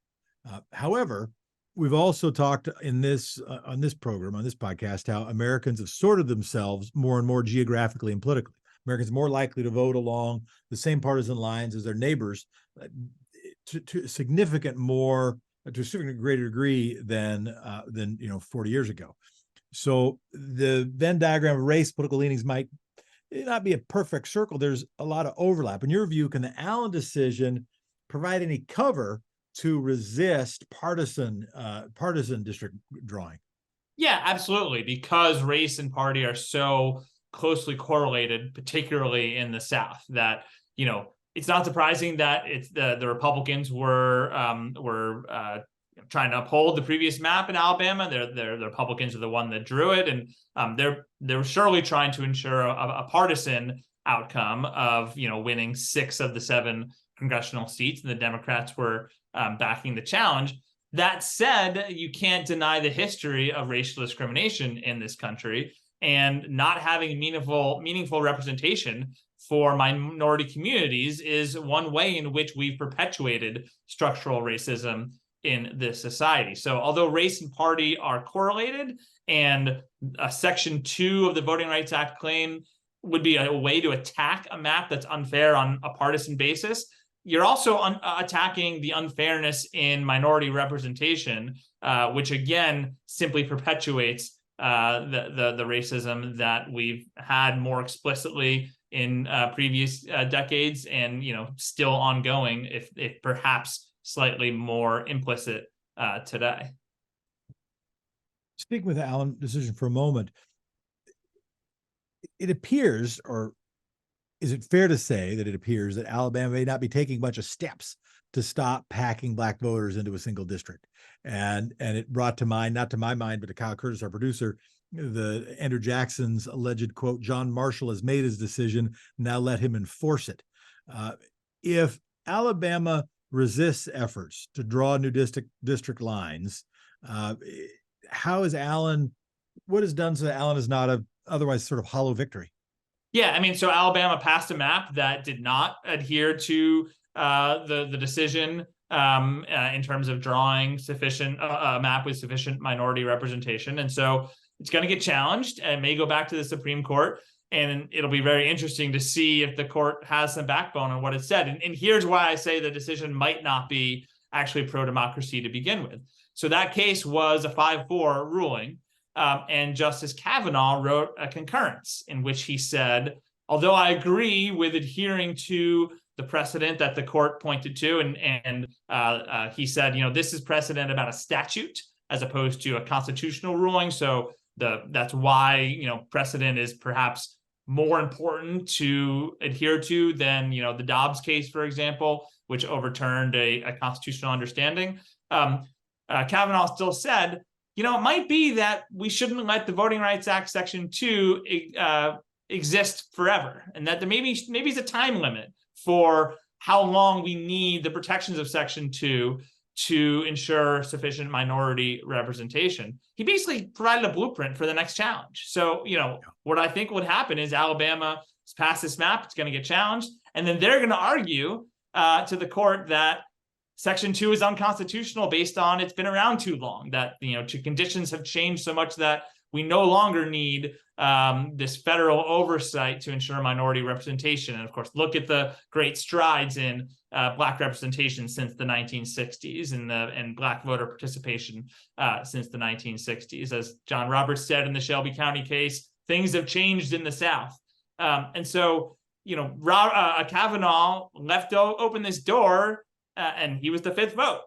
However, we've also talked in this on this program, on this podcast, how Americans have sorted themselves more and more geographically and politically. Americans are more likely to vote along the same partisan lines as their neighbors to a significant greater degree than 40 years ago. So the Venn diagram of race, political leanings might not be a perfect circle. There's a lot of overlap. In your view, can the Allen decision provide any cover to resist partisan district drawing?
Yeah, absolutely, because race and party are so closely correlated, particularly in the South, that it's not surprising that it's the Republicans were trying to uphold the previous map in Alabama. The Republicans are the one that drew it, and they're surely trying to ensure a partisan outcome of winning 6 of the 7 congressional seats, and the Democrats were backing the challenge. That said, you can't deny the history of racial discrimination in this country, and not having meaningful representation for minority communities is one way in which we've perpetuated structural racism in this society. So although race and party are correlated, and Section 2 of the Voting Rights Act claim would be a way to attack a map that's unfair on a partisan basis, you're also attacking the unfairness in minority representation, which again simply perpetuates the racism that we've had more explicitly in previous decades, and still ongoing, if perhaps slightly more implicit today.
Speaking with the Allen decision for a moment, it appears, or is it fair to say that it appears that Alabama may not be taking a bunch of steps to stop packing black voters into a single district? And it brought to mind, not to my mind, but to Kyle Curtis, our producer, the Andrew Jackson's alleged quote, John Marshall has made his decision, now let him enforce it. If Alabama resists efforts to draw new district lines, how is Allen, what is done so that Allen is not a otherwise sort of hollow victory?
Yeah, I mean, so Alabama passed a map that did not adhere to the decision in terms of drawing sufficient a map with sufficient minority representation, and so it's going to get challenged and may go back to the Supreme Court. And it'll be very interesting to see if the court has some backbone on what it said. And here's why I say the decision might not be actually pro-democracy to begin with. So that case was a 5-4 ruling. And Justice Kavanaugh wrote a concurrence in which he said, although I agree with adhering to the precedent that the court pointed to, and he said, this is precedent about a statute as opposed to a constitutional ruling. So that's why, precedent is perhaps more important to adhere to than, the Dobbs case, for example, which overturned a constitutional understanding. Kavanaugh still said, it might be that we shouldn't let the Voting Rights Act Section 2 exist forever, and that there maybe is a time limit for how long we need the protections of Section 2 to ensure sufficient minority representation. He basically provided a blueprint for the next challenge. So, what I think would happen is Alabama has passed this map, it's going to get challenged, and then they're going to argue to the court that Section 2 is unconstitutional based on it's been around too long, that, conditions have changed so much that we no longer need this federal oversight to ensure minority representation. And of course, look at the great strides in Black representation since the 1960s and Black voter participation since the 1960s. As John Roberts said in the Shelby County case, things have changed in the South. And so, Kavanaugh left open this door, and he was the fifth vote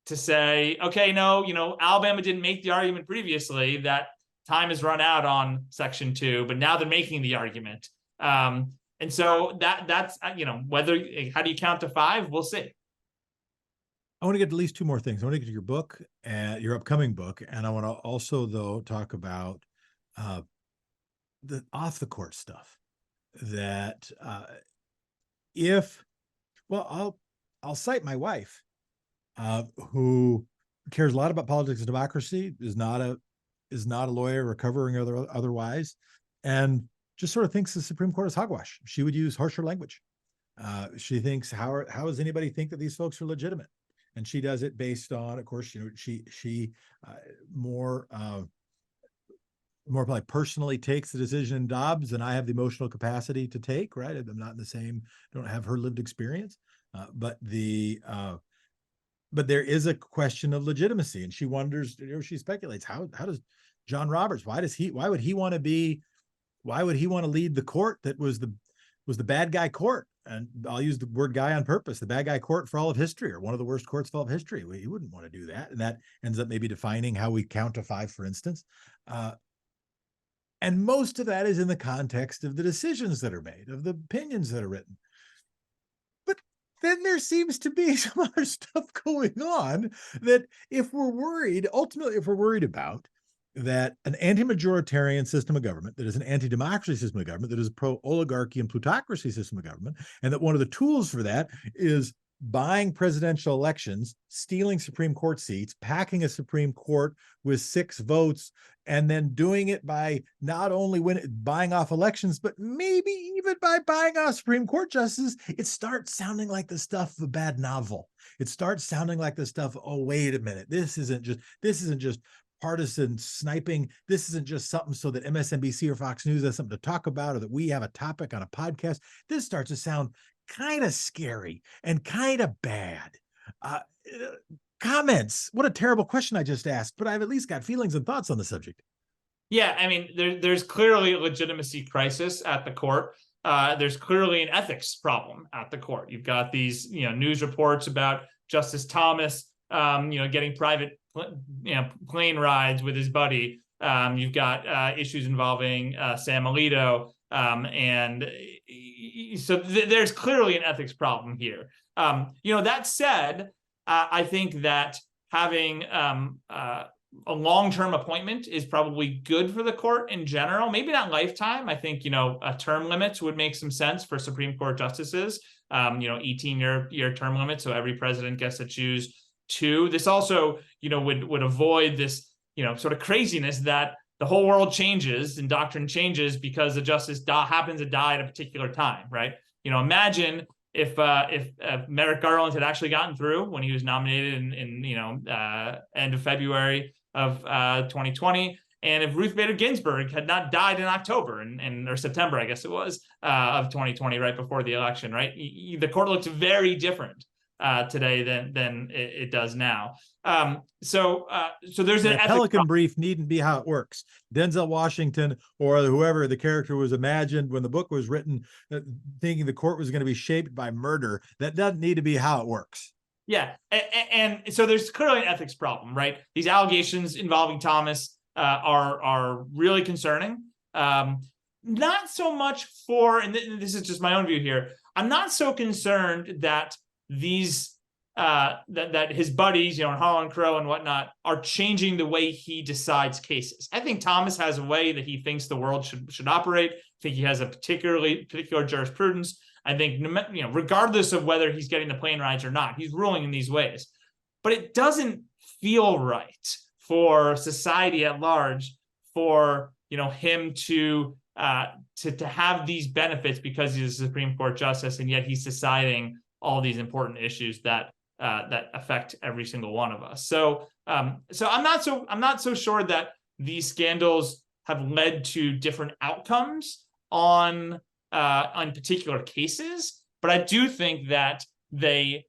to say, okay, no, Alabama didn't make the argument previously that time has run out on Section 2, but now they're making the argument. And so that's, how do you count to 5? We'll see.
I want to get at least two more things. I want to get to your book, your upcoming book. And I want to also, though, talk about the off the court stuff that I'll cite my wife, who cares a lot about politics and democracy, is not a lawyer, recovering or otherwise, and just sort of thinks the Supreme Court is hogwash. She would use harsher language. She thinks, how does anybody think that these folks are legitimate? And she does it based on, of course, she more probably personally takes the decision in Dobbs than I have the emotional capacity to take. Right, I'm not in the same. Don't have her lived experience, but there is a question of legitimacy, and she wonders, she speculates, how does John Roberts, why would he want to lead the court that was the bad guy court? And I'll use the word guy on purpose, the bad guy court for all of history, or one of the worst courts for all of history. He wouldn't want to do that. And that ends up maybe defining how we count to 5, for instance. And most of that is in the context of the decisions that are made, of the opinions that are written. But then there seems to be some other stuff going on that if we're worried about that an anti-majoritarian system of government, that is an anti-democracy system of government, that is a pro-oligarchy and plutocracy system of government, and that one of the tools for that is buying presidential elections, stealing Supreme Court seats, packing a Supreme Court with 6 votes, and then doing it by not only buying off elections, but maybe even by buying off Supreme Court justices, it starts sounding like the stuff of a bad novel. It starts sounding like the stuff, oh, wait a minute, this isn't just partisan sniping. This isn't just something so that MSNBC or Fox News has something to talk about, or that we have a topic on a podcast. This starts to sound kind of scary and kind of bad. Comments? What a terrible question I just asked, but I've at least got feelings and thoughts on the subject.
Yeah, I mean, there's clearly a legitimacy crisis at the court. There's clearly an ethics problem at the court. You've got these, news reports about Justice Thomas, getting private, plane rides with his buddy. You've got issues involving Sam Alito, and there's clearly an ethics problem here. That said, I think that having a long-term appointment is probably good for the court in general. Maybe not lifetime. I think term limits would make some sense for Supreme Court justices. 18-year term limit, so every president gets to choose two. This also would avoid this sort of craziness that the whole world changes and doctrine changes because the justice happens to die at a particular time, right? Imagine if Merrick Garland had actually gotten through when he was nominated in end of February of 2020, and if Ruth Bader Ginsburg had not died in October or September, I guess it was, of 2020, right before the election, right? The court looks very different today than it does now. So there's
a Pelican brief needn't be how it works. Denzel Washington or whoever the character was imagined when the book was written, thinking the court was going to be shaped by murder. That doesn't need to be how it works.
Yeah, and so there's clearly an ethics problem, right? These allegations involving Thomas are really concerning. Not so much and this is just my own view here, I'm not so concerned that these that his buddies, Harlan Crow and whatnot, are changing the way he decides cases. I think Thomas has a way that he thinks the world should operate. I think he has a particular jurisprudence. I think, regardless of whether he's getting the plane rides or not, he's ruling in these ways. But it doesn't feel right for society at large for him to have these benefits because he's a Supreme Court justice, and yet he's deciding all these important issues that affect every single one of us. So I'm not so sure that these scandals have led to different outcomes on particular cases, but I do think that they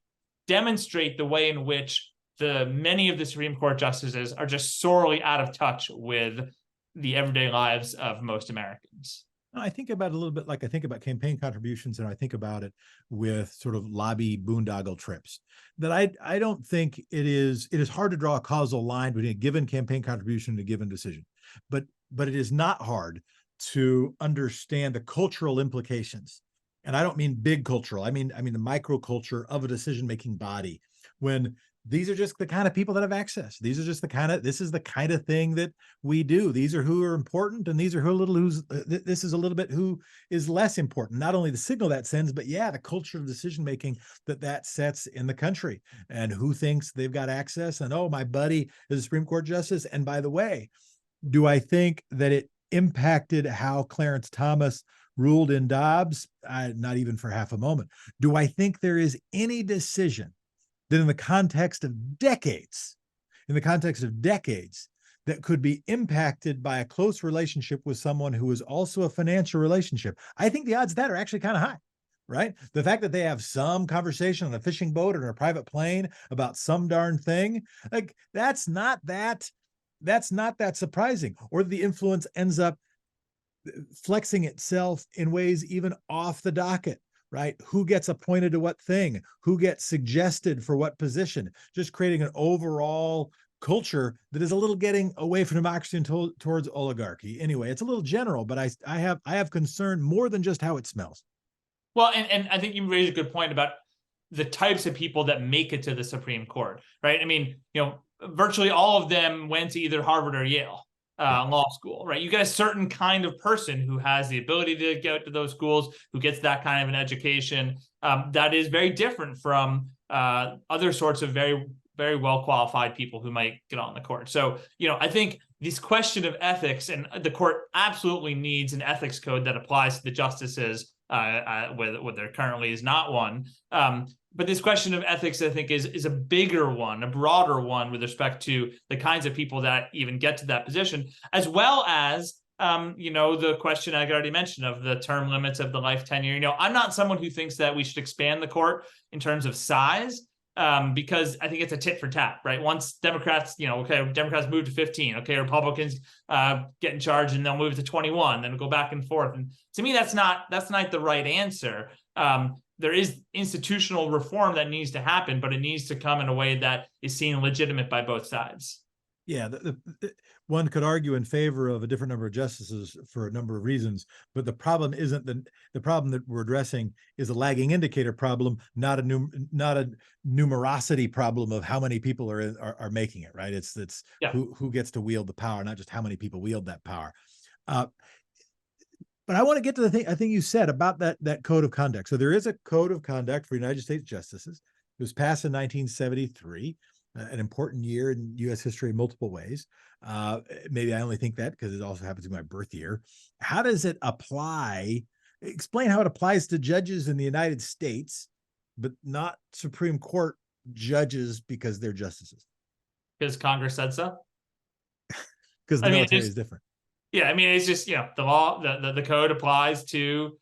demonstrate the way in which many of the Supreme Court justices are just sorely out of touch with the everyday lives of most Americans.
I think about it a little bit like I think about campaign contributions, and I think about it with sort of lobby boondoggle trips. That I don't think it is hard to draw a causal line between a given campaign contribution and a given decision, but it is not hard to understand the cultural implications. And I don't mean big cultural. I mean the microculture of a decision-making body, when these are just the kind of people that have access. This is the kind of thing that we do. These are who are important, and these are this is a little bit who is less important. Not only the signal that sends, but the culture of decision-making that sets in the country, and who thinks they've got access. And, oh, my buddy is a Supreme Court justice. And by the way, do I think that it impacted how Clarence Thomas ruled in Dobbs? Not even for half a moment. Do I think there is any decision that in the context of decades, that could be impacted by a close relationship with someone who is also a financial relationship? I think the odds of that are actually kind of high, right? The fact that they have some conversation on a fishing boat or in a private plane about some darn thing, like that's not that surprising. Or the influence ends up flexing itself in ways even off the docket. Right? Who gets appointed to what thing? Who gets suggested for what position? Just creating an overall culture that is a little getting away from democracy and towards oligarchy. Anyway, it's a little general, but I have concern more than just how it smells.
Well, and I think you raised a good point about the types of people that make it to the Supreme Court, right? I mean, virtually all of them went to either Harvard or Yale. Law school, right? You get a certain kind of person who has the ability to get to those schools, who gets that kind of an education. That is very different from other sorts of very, very well qualified people who might get on the court. So, I think this question of ethics, and the court absolutely needs an ethics code that applies to the justices, where there currently is not one. But this question of ethics, I think, is a bigger one, a broader one with respect to the kinds of people that even get to that position, as well as, the question I already mentioned of the term limits of the life tenure. I'm not someone who thinks that we should expand the court in terms of size, because I think it's a tit for tat, right? Once Democrats, Democrats move to 15, Republicans get in charge and they'll move to 21, then go back and forth. And to me, that's not the right answer. There is institutional reform that needs to happen, but it needs to come in a way that is seen legitimate by both sides.
Yeah, one could argue in favor of a different number of justices for a number of reasons, but the problem isn't the problem that we're addressing is a lagging indicator problem, not a numerosity problem of how many people are making it, right? It's
Yeah.
who gets to wield the power, not just how many people wield that power. Uh, but I want to get to the thing I think you said about that code of conduct. So there is a code of conduct for United States justices. It was passed in 1973, an important year in U.S. history in multiple ways. Maybe I only think that because it also happens to be my birth year. How does it apply? Explain how it applies to judges in the United States, but not Supreme Court judges because they're justices.
Because Congress said so.
Because the military is different.
Yeah, I mean, it's just, the law, the code applies to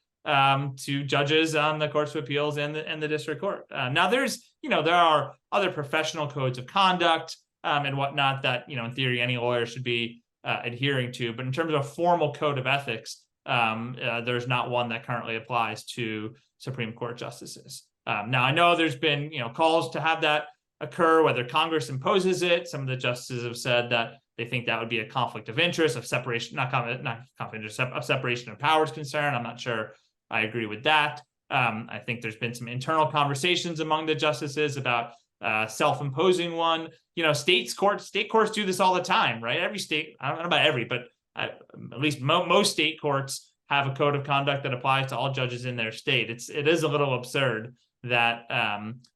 judges on the courts of appeals and the district court. Now, there's, there are other professional codes of conduct and whatnot that, in theory, any lawyer should be adhering to. But in terms of a formal code of ethics, there's not one that currently applies to Supreme Court justices. Now, I know there's been, calls to have that occur, whether Congress imposes it. Some of the justices have said that they think that would be a conflict of interest, of separation, not conflict of interest, of separation of powers concern. I'm not sure I agree with that. I think there's been some internal conversations among the justices about self-imposing one. State courts do this all the time, right? Every state, I don't know about every, but at least most state courts have a code of conduct that applies to all judges in their state. It is a little absurd that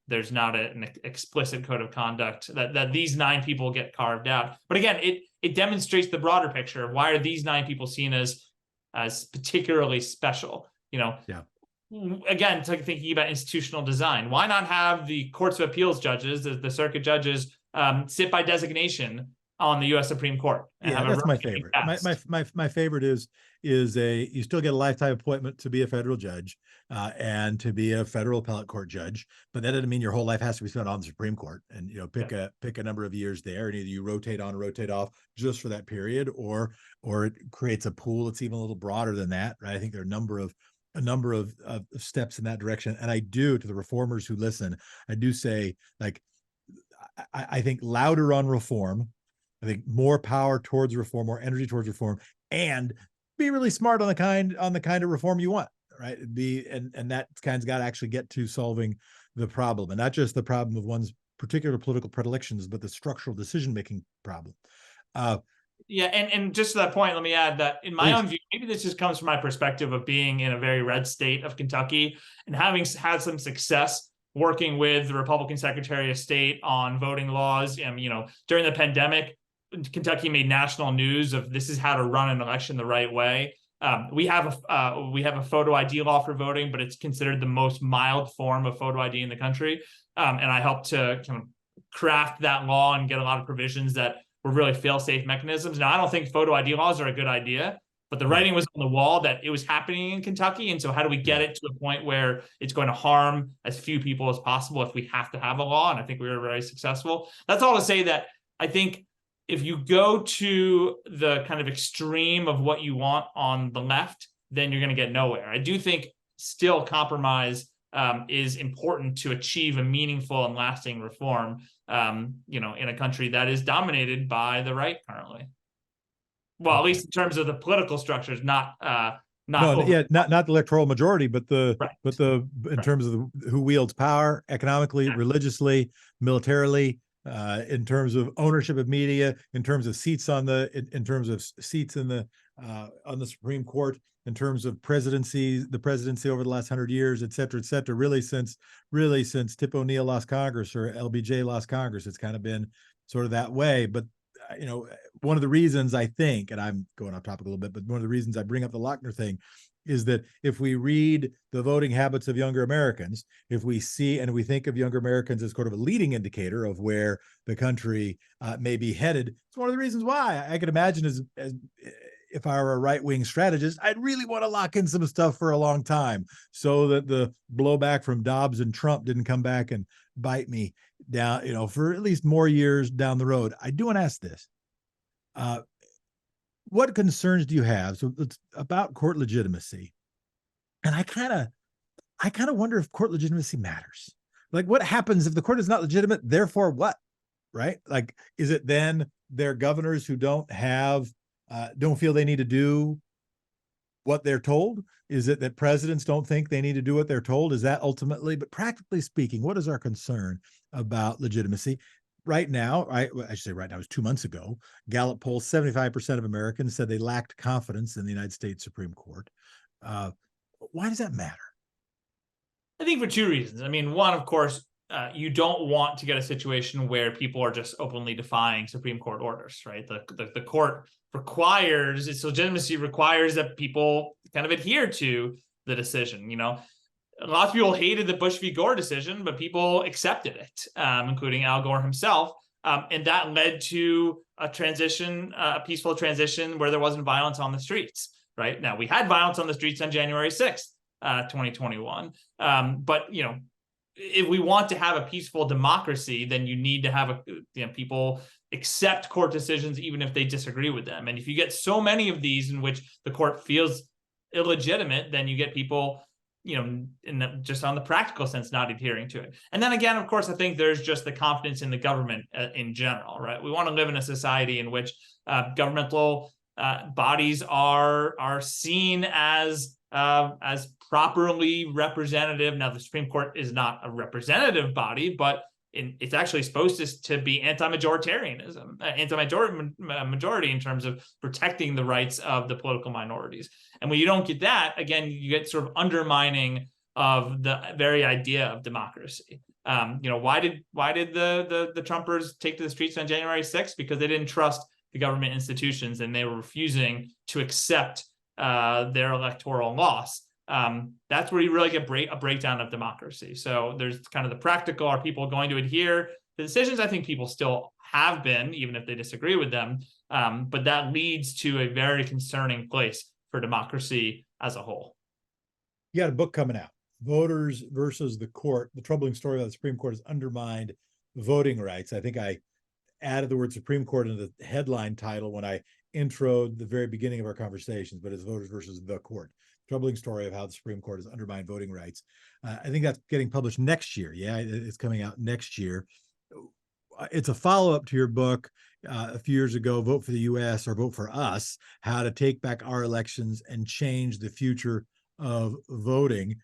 there's not an explicit code of conduct that these 9 people get carved out. But again, it demonstrates the broader picture of why are these 9 people seen as particularly special.
Yeah.
Again, thinking about institutional design, why not have the courts of appeals judges, the circuit judges, sit by designation on the U.S. Supreme Court?
Yeah, that's my favorite. My favorite is you still get a lifetime appointment to be a federal judge and to be a federal appellate court judge, but that doesn't mean your whole life has to be spent on the Supreme Court. And pick a number of years there, and either you rotate on or rotate off just for that period, or it creates a pool that's even a little broader than that, right? I think there are a number of steps in that direction. And I do, to the reformers who listen, I do say, like, I think louder on reform. I think more power towards reform, more energy towards reform, and be really smart on the kind of reform you want, right? And that kind's got to actually get to solving the problem, and not just the problem of one's particular political predilections, but the structural decision-making problem.
Yeah, and just to that point, let me add that in my own view, maybe this just comes from my perspective of being in a very red state of Kentucky and having had some success working with the Republican Secretary of State on voting laws. During the pandemic, Kentucky made national news of this is how to run an election the right way. We have a photo ID law for voting, but it's considered the most mild form of photo ID in the country. And I helped to kind of craft that law and get a lot of provisions that were really fail-safe mechanisms. Now, I don't think photo ID laws are a good idea, but the writing was on the wall that it was happening in Kentucky. And so how do we get it to a point where it's going to harm as few people as possible if we have to have a law? And I think we were very successful. That's all to say that I think if you go to the kind of extreme of what you want on the left, then you're going to get nowhere. I do think still compromise is important to achieve a meaningful and lasting reform, in a country that is dominated by the right currently. Well, at least in terms of the political structures, not
the electoral majority, but in terms of who wields power economically, religiously, militarily, in terms of ownership of media, in terms of seats on the Supreme Court, in terms of the presidency over the last 100 years, et cetera, really since Tip O'Neill lost Congress or LBJ lost Congress, it's kind of been sort of that way. But one of the reasons I think, and I'm going off topic a little bit, but one of the reasons I bring up the Lochner thing is that if we read the voting habits of younger Americans, if we see and we think of younger Americans as sort of a leading indicator of where the country may be headed, it's one of the reasons why I could imagine as if I were a right-wing strategist, I'd really want to lock in some stuff for a long time so that the blowback from Dobbs and Trump didn't come back and bite me down, for at least more years down the road. I do want to ask this. What concerns do you have? So it's about court legitimacy. And I kind of wonder if court legitimacy matters. Like, what happens if the court is not legitimate? Therefore what? Right? Like, is it then they're governors who don't feel they need to do what they're told? Is it that presidents don't think they need to do what they're told? Is that ultimately, but practically speaking, what is our concern about legitimacy? Right now, I should say right now, it was 2 months ago, Gallup polls, 75% of Americans said they lacked confidence in the United States Supreme Court. Why does that matter?
I think for two reasons. I mean, one, of course, you don't want to get a situation where people are just openly defying Supreme Court orders, right? The court requires, its legitimacy requires that people kind of adhere to the decision. Lots of people hated the Bush v. Gore decision, but people accepted it, including Al Gore himself. And that led to a transition, a peaceful transition where there wasn't violence on the streets, right? Now, we had violence on the streets on January 6th, 2021. But, if we want to have a peaceful democracy, then you need to have people accept court decisions, even if they disagree with them. And if you get so many of these in which the court feels illegitimate, then you get people, just on the practical sense, not adhering to it. And then again, of course, I think there's just the confidence in the government in general, right? We want to live in a society in which governmental bodies are seen as properly representative. Now, the Supreme Court is not a representative body, but it's actually supposed to be anti-majoritarianism, majority in terms of protecting the rights of the political minorities. And when you don't get that, again, you get sort of undermining of the very idea of democracy. Why did the Trumpers take to the streets on January 6th? Because they didn't trust the government institutions and they were refusing to accept their electoral loss. That's where you really get a breakdown of democracy. So there's kind of the practical, are people going to adhere to decisions? I think people still have been, even if they disagree with them. But that leads to a very concerning place for democracy as a whole.
You got a book coming out, Voters versus the Court, the troubling story of the Supreme Court has undermined voting rights. I think I added the word Supreme Court into the headline title when I introed the very beginning of our conversations, but it's Voters versus the Court. Troubling story of how the Supreme Court has undermined voting rights. I think that's getting published next year. Yeah, it's coming out next year. It's a follow-up to your book a few years ago, Vote for the U.S. or Vote for Us, How to Take Back Our Elections and Change the Future of Voting.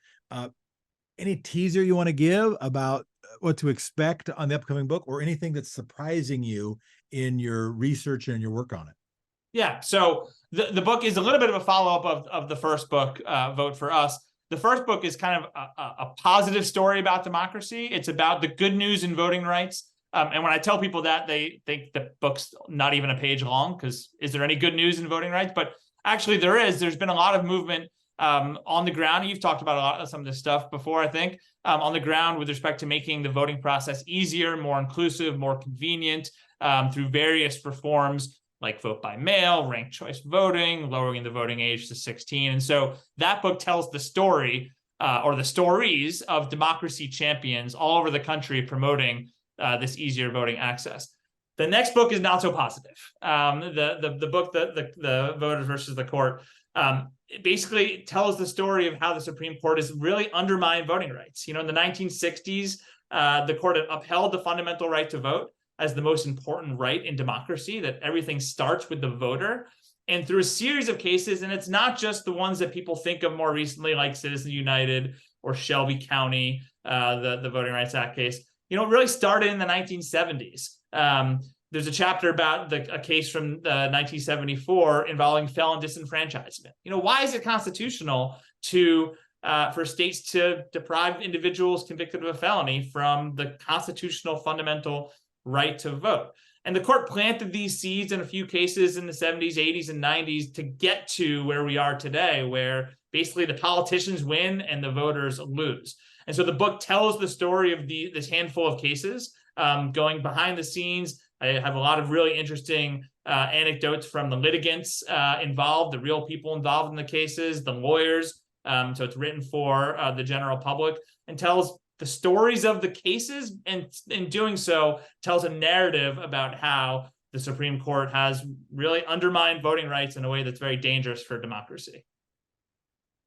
Any teaser you want to give about what to expect on the upcoming book, or anything that's surprising you in your research and your work on it?
Yeah, so the book is a little bit of a follow-up of the first book, Vote for Us. The first book is kind of a positive story about democracy. It's about the good news in voting rights. And when I tell people that, they think the book's not even a page long, because is there any good news in voting rights? But actually there is. There's been a lot of movement on the ground. You've talked about a lot of some of this stuff before, I think, on the ground with respect to making the voting process easier, more inclusive, more convenient through various reforms, like vote by mail, ranked choice voting, lowering the voting age to 16. And so that book tells the story or the stories of democracy champions all over the country promoting this easier voting access. The next book is not so positive. The book, the Voters versus the Court, it basically tells the story of how the Supreme Court has really undermined voting rights. In the 1960s, the court had upheld the fundamental right to vote as the most important right in democracy, that everything starts with the voter. And through a series of cases, and it's not just the ones that people think of more recently, like Citizens United or Shelby County, the Voting Rights Act case, it really started in the 1970s. There's a chapter about a case from 1974 involving felon disenfranchisement. Why is it constitutional for states to deprive individuals convicted of a felony from the constitutional fundamental right to vote? And the court planted these seeds in a few cases in the 70s, 80s, and 90s to get to where we are today, where basically the politicians win and the voters lose. And so the book tells the story of this handful of cases, going behind the scenes. I have a lot of really interesting anecdotes from the litigants involved, the real people involved in the cases, the lawyers. So it's written for the general public and tells the stories of the cases, and in doing so tells a narrative about how the Supreme Court has really undermined voting rights in a way that's very dangerous for democracy.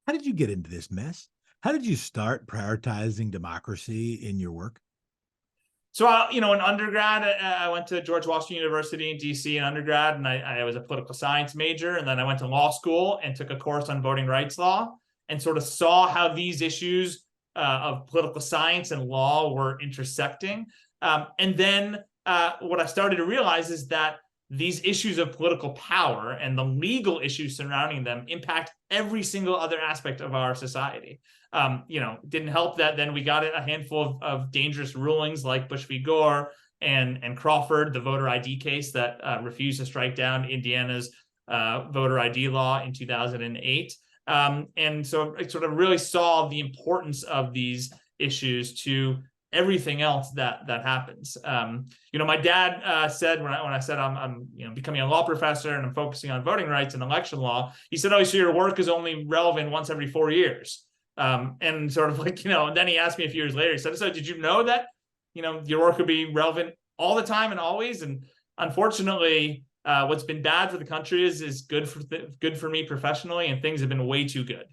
How did you get into this mess? How did you start prioritizing democracy in your work?
So, in undergrad, I went to George Washington University in DC in undergrad, and I was a political science major. And then I went to law school and took a course on voting rights law and sort of saw how these issues of political science and law were intersecting. And then what I started to realize is that these issues of political power and the legal issues surrounding them impact every single other aspect of our society. Didn't help that then we got a handful of dangerous rulings like Bush v. Gore and Crawford, the voter ID case that refused to strike down Indiana's voter ID law in 2008. And so I sort of really saw the importance of these issues to everything else that happens. My dad said when I said I'm becoming a law professor and I'm focusing on voting rights and election law, he said, "Oh, so your work is only relevant once every 4 years." And sort of like, and then he asked me a few years later, he said, "So did you know that, your work would be relevant all the time and always?" And unfortunately, what's been bad for the country is good for me professionally, and things have been way too good.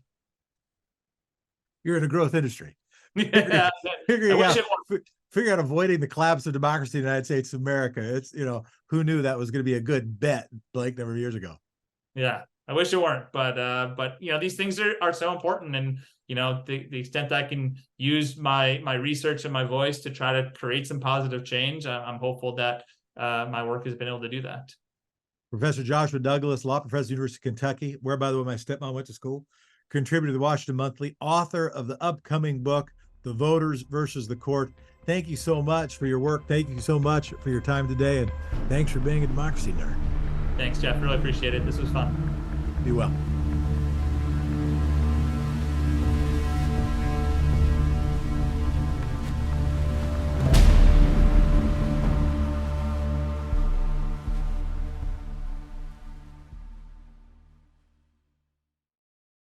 You're in a growth industry.
Yeah,
figure out avoiding the collapse of democracy in the United States of America. It's, who knew that was going to be a good bet, Blake, number of years ago.
Yeah, I wish it weren't, but these things are so important, and the extent that I can use my research and my voice to try to create some positive change, I'm hopeful that my work has been able to do that.
Professor Joshua Douglas, law professor at the University of Kentucky, where, by the way, my stepmom went to school, contributor to the Washington Monthly, author of the upcoming book, The Voters versus the Court. Thank you so much for your work. Thank you so much for your time today, and thanks for being a democracy nerd.
Thanks, Jeff. Really appreciate it. This was fun.
Be well.